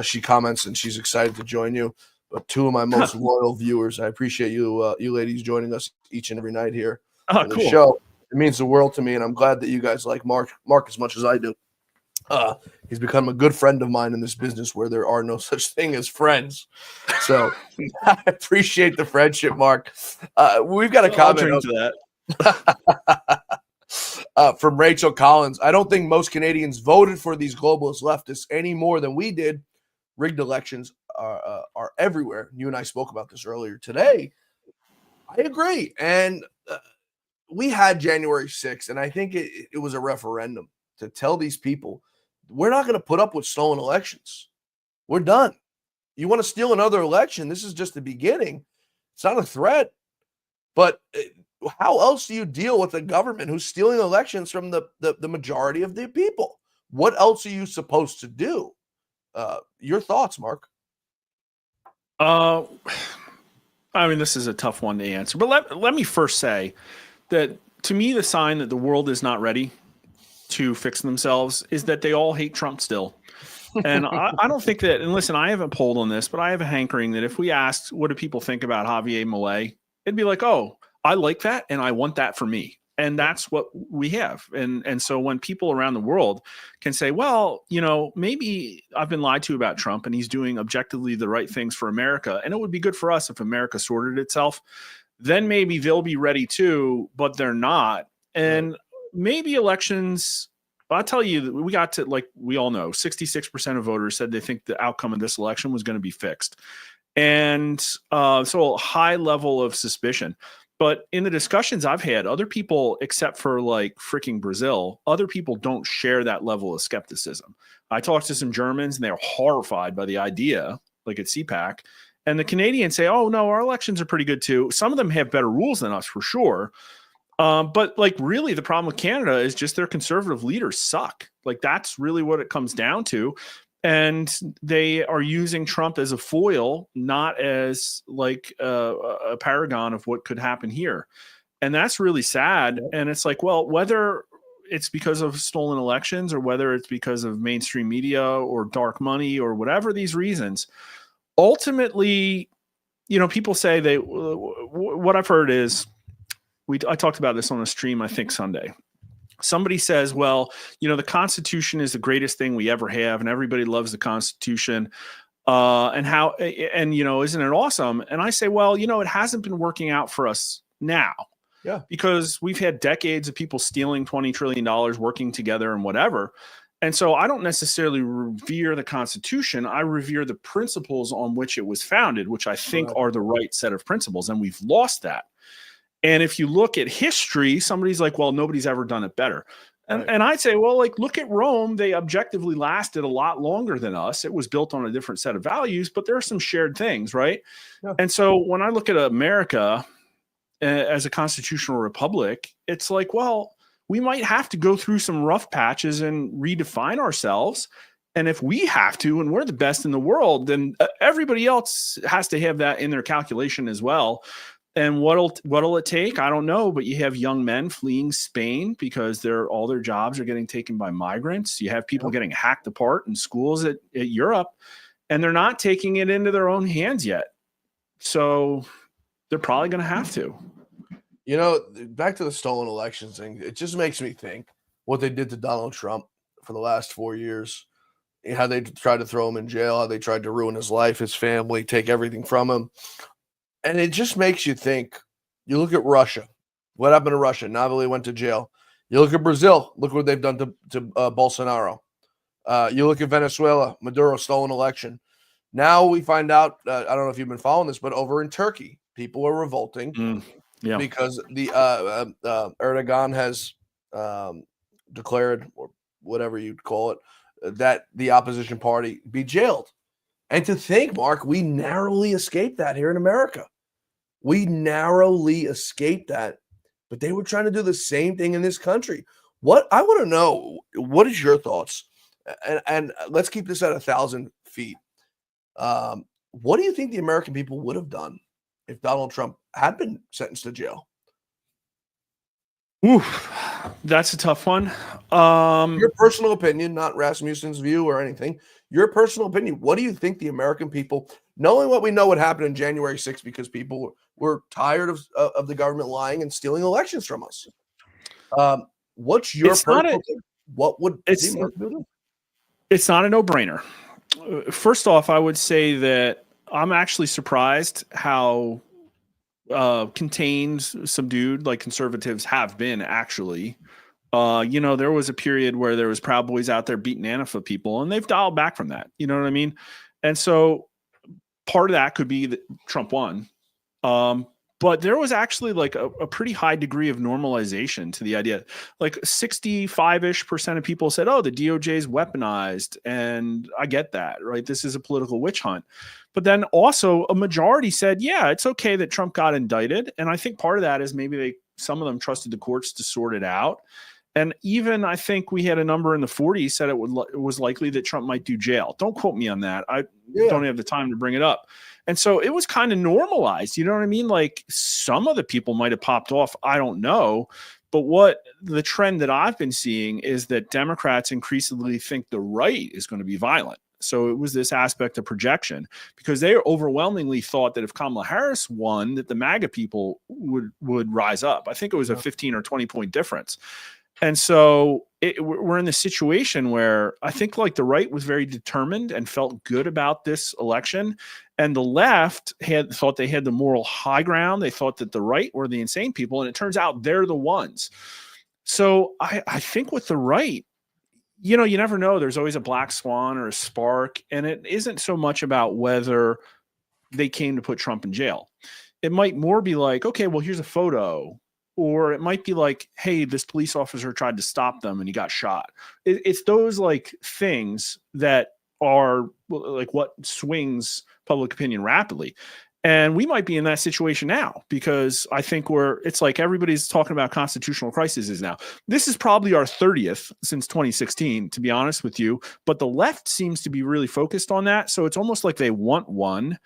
She comments and she's excited to join you. But two of my most loyal viewers. I appreciate you ladies joining us each and every night here on the show. It means the world to me, and I'm glad that you guys like Mark as much as I do. He's become a good friend of mine in this business where there are no such thing as friends. So I appreciate the friendship, Mark. We've got a comment. To that. From Rachel Collins, I don't think most Canadians voted for these globalist leftists any more than we did. Rigged elections are everywhere. You and I spoke about this earlier today. I agree. And we had January 6th, and I think it was a referendum to tell these people, we're not going to put up with stolen elections. We're done. You want to steal another election? This is just the beginning. It's not a threat. But how else do you deal with a government who's stealing elections from the majority of the people? What else are you supposed to do? Your thoughts, Mark? I mean, this is a tough one to answer, but let me first say that to me, the sign that the world is not ready to fix themselves is that they all hate Trump still. And I don't think that, and listen, I haven't polled on this, but I have a hankering that if we asked, what do people think about Javier Milei? It'd be like, oh, I like that and I want that for me. And that's what we have. And so when people around the world can say, well, you know, maybe I've been lied to about Trump and he's doing objectively the right things for America, and it would be good for us if America sorted itself, then maybe they'll be ready too, but they're not. And maybe elections, I'll tell you, we got to, like, we all know 66% of voters said they think the outcome of this election was going to be fixed. And so a high level of suspicion. But in the discussions I've had, other people, except for like freaking Brazil, other people don't share that level of skepticism. I talked to some Germans and they're horrified by the idea, like at CPAC. And the Canadians say, oh, no, our elections are pretty good too. Some of them have better rules than us for sure. But like really the problem with Canada is just their conservative leaders suck. Like that's really what it comes down to. And they are using Trump as a foil, not as like a paragon of what could happen here. And that's really sad. And it's like, well, whether it's because of stolen elections or whether it's because of mainstream media or dark money or whatever these reasons, ultimately, you know, people say what I've heard is I talked about this on a stream, I think Sunday. Somebody says, well, you know, the Constitution is the greatest thing we ever have, and everybody loves the Constitution. And, you know, isn't it awesome? And I say, well, you know, it hasn't been working out for us now. Yeah. Because we've had decades of people stealing $20 trillion, working together and whatever. And so I don't necessarily revere the Constitution. I revere the principles on which it was founded, which I think are the right set of principles. And we've lost that. And if you look at history, somebody's like, well, nobody's ever done it better. And I'd say, well, like, look at Rome. They objectively lasted a lot longer than us. It was built on a different set of values, but there are some shared things, right? Yeah. And so when I look at America as a constitutional republic, it's like, well, we might have to go through some rough patches and redefine ourselves. And if we have to, and we're the best in the world, then everybody else has to have that in their calculation as well. And what'll it take? I don't know, but you have young men fleeing Spain because all their jobs are getting taken by migrants. You have people getting hacked apart in schools at Europe, and they're not taking it into their own hands yet. So they're probably going to have to. You know, back to the stolen elections thing, it just makes me think what they did to Donald Trump for the last 4 years, how they tried to throw him in jail, how they tried to ruin his life, his family, take everything from him. And it just makes you think. You look at Russia. What happened to Russia? Navalny went to jail. You look at Brazil. Look what they've done to Bolsonaro. You look at Venezuela. Maduro stole an election. Now we find out, I don't know if you've been following this, but over in Turkey, people are revolting because the Erdogan has declared, or whatever you'd call it, that the opposition party be jailed. And to think, Mark, we narrowly escaped that here in America. We narrowly escaped that, but they were trying to do the same thing in this country. What I want to know, what is your thoughts? And let's keep this at 1,000 feet. What do you think the American people would have done if Donald Trump had been sentenced to jail? Oof, that's a tough one. Your personal opinion, not Rasmussen's view or anything. Your personal opinion. What do you think the American people, knowing what we know what happened in January 6th, because people were tired of the government lying and stealing elections from us? What's your personal opinion? What would the American people do? It's not a no-brainer. First off, I would say that I'm actually surprised how contained, subdued, like conservatives have been actually There was a period where there was Proud Boys out there beating Antifa people, and they've dialed back from that. You know what I mean? And so part of that could be that Trump won. But there was actually like a pretty high degree of normalization to the idea. Like 65-ish% of people said, oh, the DOJ is weaponized. And I get that, right? This is a political witch hunt. But then also a majority said, yeah, it's okay that Trump got indicted. And I think part of that is maybe some of them trusted the courts to sort it out. And even I think we had a number in the 40s said it was likely that Trump might do jail. Don't quote me on that. I don't have the time to bring it up. And so it was kind of normalized. You know what I mean? Like some of the people might have popped off. I don't know. But what the trend that I've been seeing is that Democrats increasingly think the right is going to be violent. So it was this aspect of projection because they overwhelmingly thought that if Kamala Harris won, that the MAGA people would rise up. I think it was a 15 or 20 point difference. And so we're in this situation where I think like the right was very determined and felt good about this election. And the left thought they had the moral high ground. They thought that the right were the insane people. And it turns out they're the ones. So I think with the right, you never know. There's always a black swan or a spark. And it isn't so much about whether they came to put Trump in jail. It might more be like, okay, well, here's a photo. Or it might be like, hey, this police officer tried to stop them and he got shot. It's those like things that are like what swings public opinion rapidly. And we might be in that situation now because I think it's like everybody's talking about constitutional crises now. This is probably our 30th since 2016, to be honest with you. But the left seems to be really focused on that. So it's almost like they want one.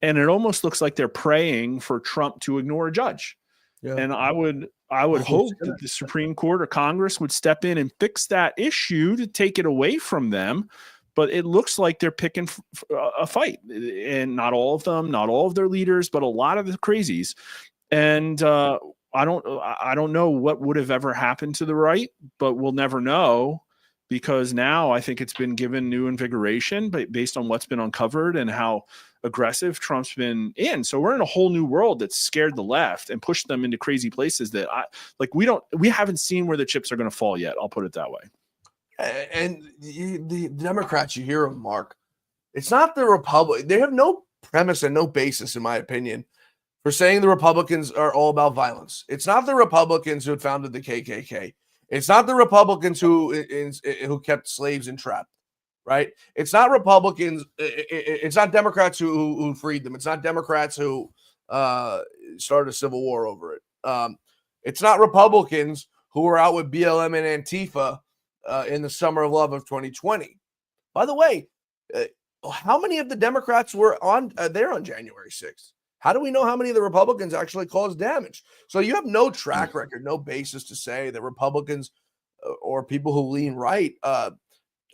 And it almost looks like they're praying for Trump to ignore a judge. Yeah. And I would hope that the Supreme Court or Congress would step in and fix that issue to take it away from them. But it looks like they're picking a fight, and not all of them, not all of their leaders, but a lot of the crazies. And I don't know what would have ever happened to the right, but we'll never know because now I think it's been given new invigoration, but based on what's been uncovered and how aggressive Trump's been in. So we're in a whole new world that's scared the left and pushed them into crazy places that we haven't seen where the chips are going to fall yet. I'll put it that way. And the Democrats, you hear them, Mark, it's not the Republic. They have no premise and no basis, in my opinion, for saying the Republicans are all about violence. It's not the Republicans who had founded the KKK. It's not the Republicans who kept slaves entrapped. Right? It's not Republicans. It's not Democrats who freed them. It's not Democrats who started a civil war over it. It's not Republicans who were out with BLM and Antifa in the summer of love of 2020. By the way, how many of the Democrats were there on January 6th? How do we know how many of the Republicans actually caused damage? So you have no track record, no basis to say that Republicans or people who lean right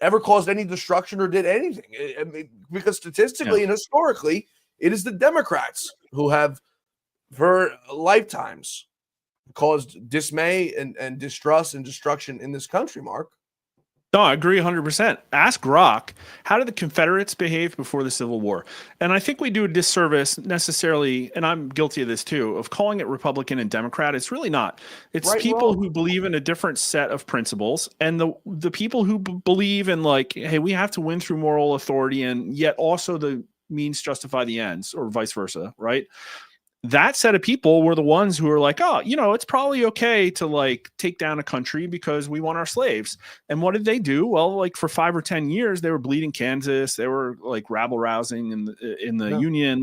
ever caused any destruction or did anything. I mean, because statistically and historically, it is the Democrats who have, for lifetimes, caused dismay and distrust and destruction in this country, Mark. No, I agree 100%. Ask Rock, how did the Confederates behave before the Civil War? And I think we do a disservice necessarily, and I'm guilty of this too, of calling it Republican and Democrat. It's really not. It's right, people who believe in a different set of principles, and the people who believe in like, hey, we have to win through moral authority, and yet also the means justify the ends, or vice versa, right? That set of people were the ones who were like, oh, it's probably okay to like take down a country because we want our slaves. And what did they do? Well, like for 5 or 10 years, they were bleeding Kansas. They were like rabble rousing in the Union.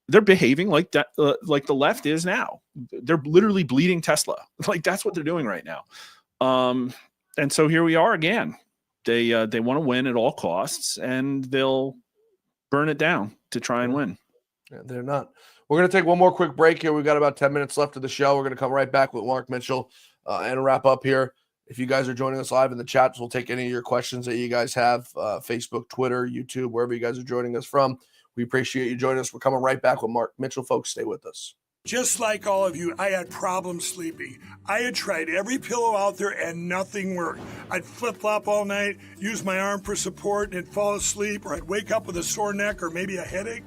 They're behaving like that, like the left is now. They're literally bleeding Tesla. Like that's what they're doing right now. And so here we are again. They want to win at all costs, and they'll burn it down to try and win. Yeah, they're not. We're going to take one more quick break here. We've got about 10 minutes left of the show. We're going to come right back with Mark Mitchell and wrap up here. If you guys are joining us live in the chats, we'll take any of your questions that you guys have, Facebook, Twitter, YouTube, wherever you guys are joining us from. We appreciate you joining us. We're coming right back with Mark Mitchell. Folks, stay with us. Just like all of you, I had problems sleeping. I had tried every pillow out there and nothing worked. I'd flip-flop all night, use my arm for support, and fall asleep, or I'd wake up with a sore neck or maybe a headache.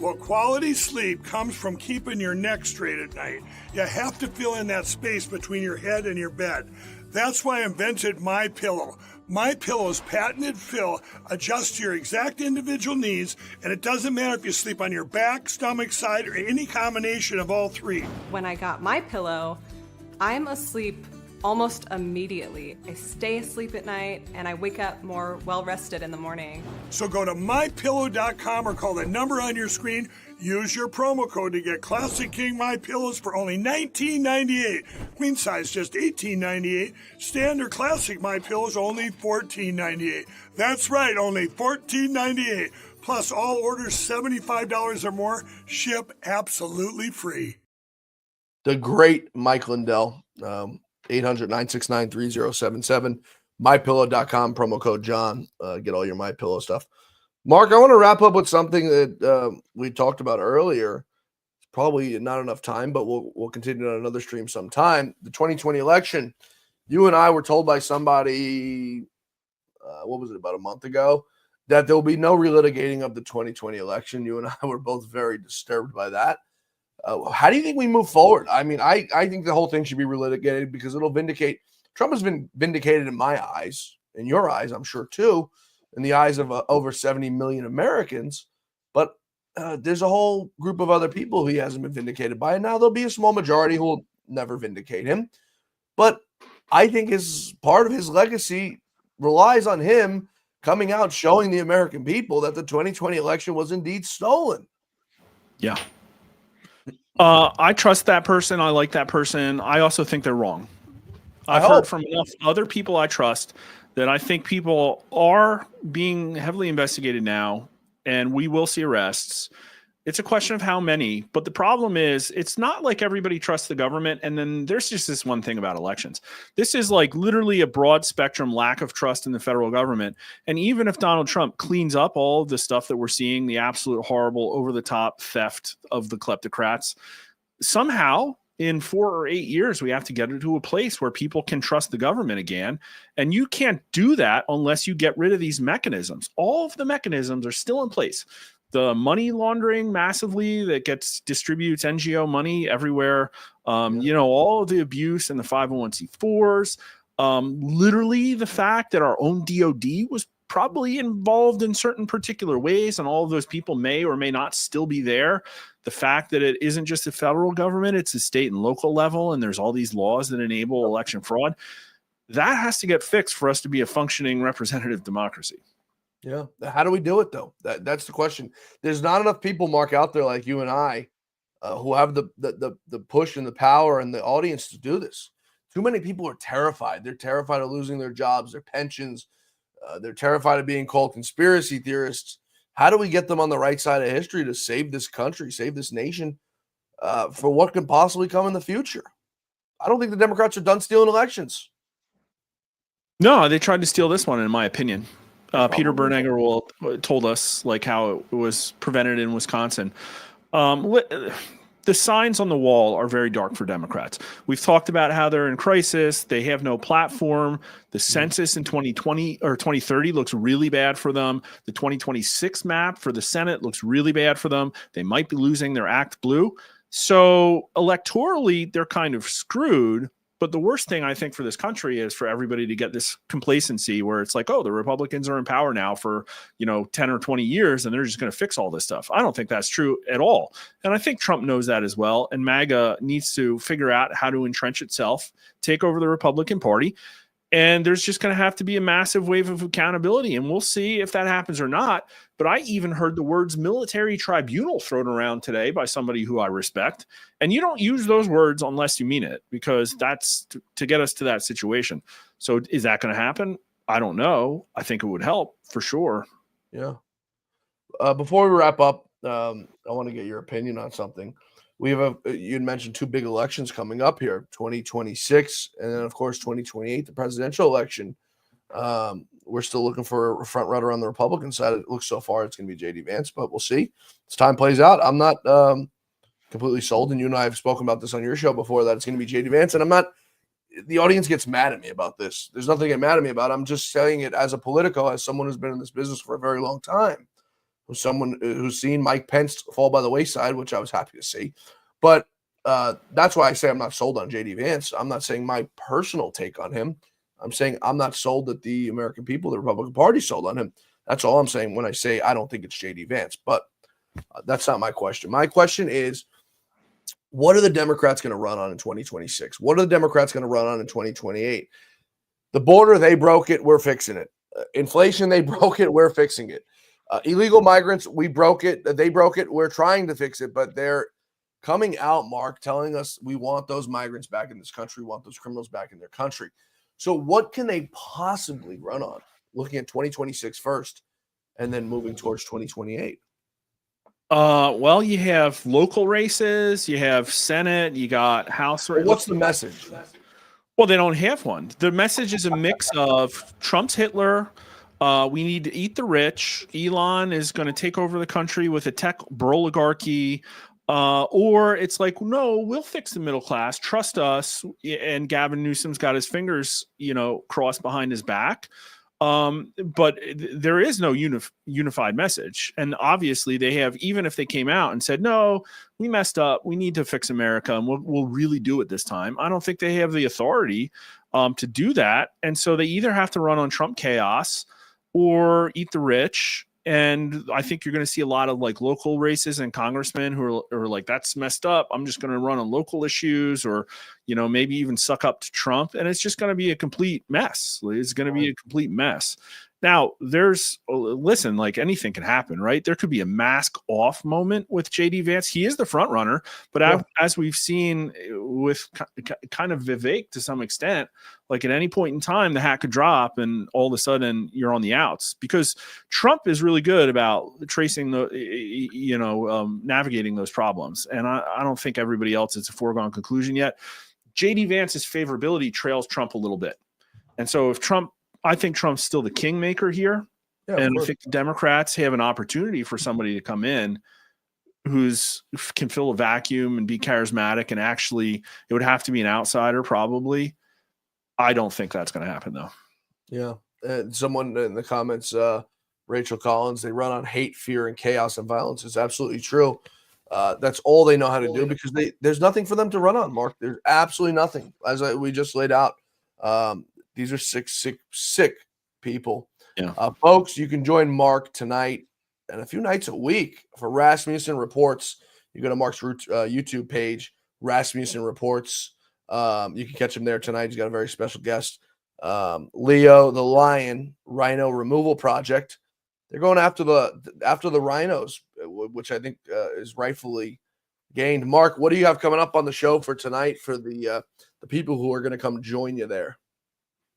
Well, quality sleep comes from keeping your neck straight at night. You have to fill in that space between your head and your bed. That's why I invented My Pillow. My Pillow's patented fill adjusts to your exact individual needs, and it doesn't matter if you sleep on your back, stomach, side, or any combination of all three. When I got My Pillow, I'm asleep almost immediately. I stay asleep at night and I wake up more well-rested in the morning. So go to mypillow.com or call the number on your screen. Use your promo code to get Classic King My Pillows for only $19.98. Queen size just $18.98. Standard Classic My Pillows only $14.98. That's right, only $14.98. Plus all orders $75 or more ship absolutely free. The great Mike Lindell, 800-969-3077, mypillow.com, promo code John. Get all your My Pillow stuff. Mark, I want to wrap up with something that we talked about earlier. It's probably not enough time, but we'll continue on another stream sometime. The 2020 election, you and I were told by somebody, what was it, about a month ago, that there will be no relitigating of the 2020 election. You and I were both very disturbed by that. How do you think we move forward? I mean, I think the whole thing should be relitigated because it'll vindicate. Trump has been vindicated in my eyes, in your eyes, I'm sure too, in the eyes of over 70 million Americans. But there's a whole group of other people he hasn't been vindicated by. And now there'll be a small majority who will never vindicate him. But I think his part of his legacy relies on him coming out, showing the American people that the 2020 election was indeed stolen. Yeah. I trust that person. I like that person. I also think they're wrong. I've heard from enough other people I trust that I think people are being heavily investigated now, and we will see arrests. It's a question of how many. But the problem is, it's not like everybody trusts the government. And then there's just this one thing about elections. This is like literally a broad spectrum lack of trust in the federal government. And even if Donald Trump cleans up all of the stuff that we're seeing, the absolute horrible over-the-top theft of the kleptocrats, somehow in 4 or 8 years, we have to get to a place where people can trust the government again. And you can't do that unless you get rid of these mechanisms. All of the mechanisms are still in place. The money laundering massively that distributes NGO money everywhere, all of the abuse and the 501c4s, literally the fact that our own DOD was probably involved in certain particular ways, and all of those people may or may not still be there. The fact that it isn't just the federal government, it's the state and local level, and there's all these laws that enable election fraud. That has to get fixed for us to be a functioning representative democracy. Yeah. How do we do it, though? That's the question. There's not enough people, Mark, out there like you and I who have the push and the power and the audience to do this. Too many people are terrified. They're terrified of losing their jobs, their pensions. They're terrified of being called conspiracy theorists. How do we get them on the right side of history to save this country, save this nation for what can possibly come in the future? I don't think the Democrats are done stealing elections. No, they tried to steal this one, in my opinion. Peter Bernegger told us like how it was prevented in Wisconsin. The signs on the wall are very dark for Democrats. We've talked about how they're in crisis. They have no platform. The census in 2020 or 2030 looks really bad for them. The 2026 map for the Senate looks really bad for them. They might be losing their Act Blue. So electorally, they're kind of screwed. But the worst thing I think for this country is for everybody to get this complacency where it's like, oh, the Republicans are in power now for, 10 or 20 years and they're just going to fix all this stuff. I don't think that's true at all. And I think Trump knows that as well. And MAGA needs to figure out how to entrench itself, take over the Republican Party. And there's just going to have to be a massive wave of accountability. And we'll see if that happens or not. But I even heard the words military tribunal thrown around today by somebody who I respect. And you don't use those words unless you mean it, because that's to get us to that situation. So is that going to happen? I don't know. I think it would help for sure. Yeah. Before we wrap up, I want to get your opinion on something. We have you'd mentioned two big elections coming up here, 2026, and then of course 2028, the presidential election. We're still looking for a front runner on the Republican side. It looks so far it's going to be J.D. Vance, but we'll see as time plays out. I'm not completely sold, and you and I have spoken about this on your show before, that it's going to be J.D. Vance, and I'm not. The audience gets mad at me about this. There's nothing to get mad at me about. I'm just saying it as a Politico, as someone who's been in this business for a very long time. Someone who's seen Mike Pence fall by the wayside, which I was happy to see. But that's why I say I'm not sold on JD Vance. I'm not saying my personal take on him. I'm saying I'm not sold that the American people, the Republican Party, sold on him. That's all I'm saying when I say I don't think it's JD Vance. But that's not my question. My question is, what are the Democrats going to run on in 2026? What are the Democrats going to run on in 2028? The border, they broke it. We're fixing it. Inflation, they broke it. We're fixing it. Illegal migrants, we broke it. They broke it. We're trying to fix it. But they're coming out, Mark, telling us we want those migrants back in this country, we want those criminals back in their country. So what can they possibly run on looking at 2026 first and then moving towards 2028? Well, you have local races, you have Senate, you got House. Well, what's the message? Well, they don't have one. The message is a mix of Trump's Hitler. We need to eat the rich. Elon is going to take over the country with a tech oligarchy. Or it's like, no, we'll fix the middle class. Trust us. And Gavin Newsom's got his fingers, crossed behind his back. But there is no unified message. And obviously they have, even if they came out and said, no, we messed up, we need to fix America and we'll really do it this time. I don't think they have the authority to do that. And so they either have to run on Trump chaos or eat the rich. And I think you're going to see a lot of like local races and congressmen who are like, that's messed up. I'm just going to run on local issues or, maybe even suck up to Trump. And it's just going to be a complete mess. It's going to be a complete mess. Now, listen, like anything can happen, right? There could be a mask off moment with JD Vance. He is the front runner, but as we've seen with kind of Vivek to some extent, like at any point in time, the hat could drop and all of a sudden you're on the outs because Trump is really good about tracing navigating those problems. And I don't think everybody else, it's a foregone conclusion yet. JD Vance's favorability trails Trump a little bit. And so I think Trump's still the kingmaker here. Yeah, and I think the Democrats have an opportunity for somebody to come in can fill a vacuum and be charismatic. And actually, it would have to be an outsider probably. I don't think that's going to happen, though. Yeah. Someone in the comments, Rachel Collins, they run on hate, fear, and chaos and violence. It's absolutely true. That's all they know how to do because there's nothing for them to run on, Mark. There's absolutely nothing. As we just laid out, these are sick people. Yeah. Folks, you can join Mark tonight and a few nights a week for Rasmussen Reports. You go to Mark's YouTube page, Rasmussen Reports. You can catch him there tonight. He's got a very special guest. Leo the Lion Rhino Removal Project. They're going after the rhinos, which I think is rightfully gained. Mark, what do you have coming up on the show for tonight for the people who are going to come join you there?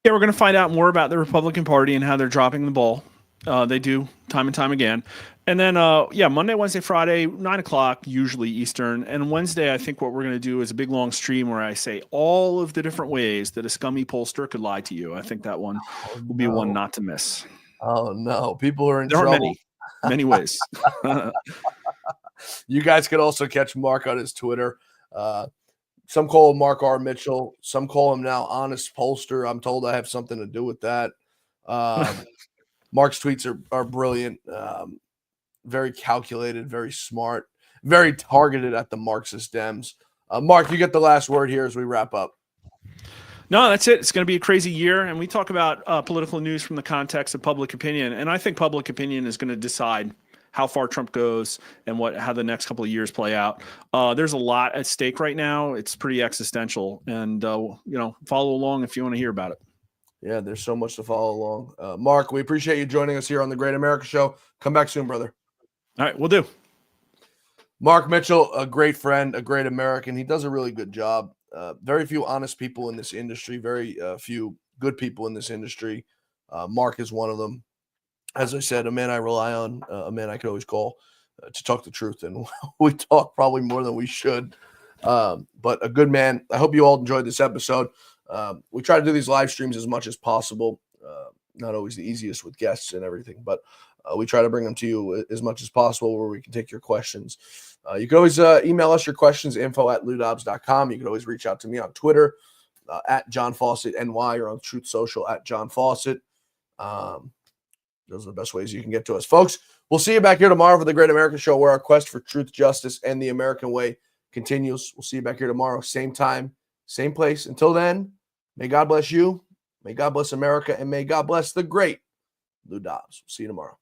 Yeah, we're going to find out more about the Republican Party and how they're dropping the ball. They do time and time again. And then, Monday, Wednesday, Friday, 9 o'clock, usually Eastern. And Wednesday, I think what we're going to do is a big, long stream where I say all of the different ways that a scummy pollster could lie to you. I think that one will be one not to miss. Oh, no. People are in trouble. There are many ways. You guys could also catch Mark on his Twitter. Some call him Mark R. Mitchell. Some call him now Honest Pollster. I'm told I have something to do with that. Mark's tweets are brilliant. Very calculated, very smart, very targeted at the Marxist Dems. Mark, you get the last word here as we wrap up. No, that's it. It's going to be a crazy year. And we talk about political news from the context of public opinion. And I think public opinion is going to decide how far Trump goes and how the next couple of years play out. There's a lot at stake right now. It's pretty existential. And, follow along if you want to hear about it. Yeah, there's so much to follow along. Mark, we appreciate you joining us here on the Great America Show. Come back soon, brother. All right, we'll do. Mark Mitchell, a great friend, a great American. He does a really good job. Very few honest people in this industry, very few good people in this industry. Mark is one of them. As I said, a man I rely on, a man I could always call to talk the truth. And we talk probably more than we should. But a good man. I hope you all enjoyed this episode. We try to do these live streams as much as possible. Not always the easiest with guests and everything, but we try to bring them to you as much as possible where we can take your questions. You can always email us your questions, info@ludobs.com. You can always reach out to me on Twitter at John Fawcett NY or on Truth Social at John Fawcett. Those are the best ways you can get to us. Folks, we'll see you back here tomorrow for the Great American Show where our quest for truth, justice, and the American way continues. We'll see you back here tomorrow, same time, same place. Until then, may God bless you, may God bless America, and may God bless the great Lou Dobbs. We'll see you tomorrow.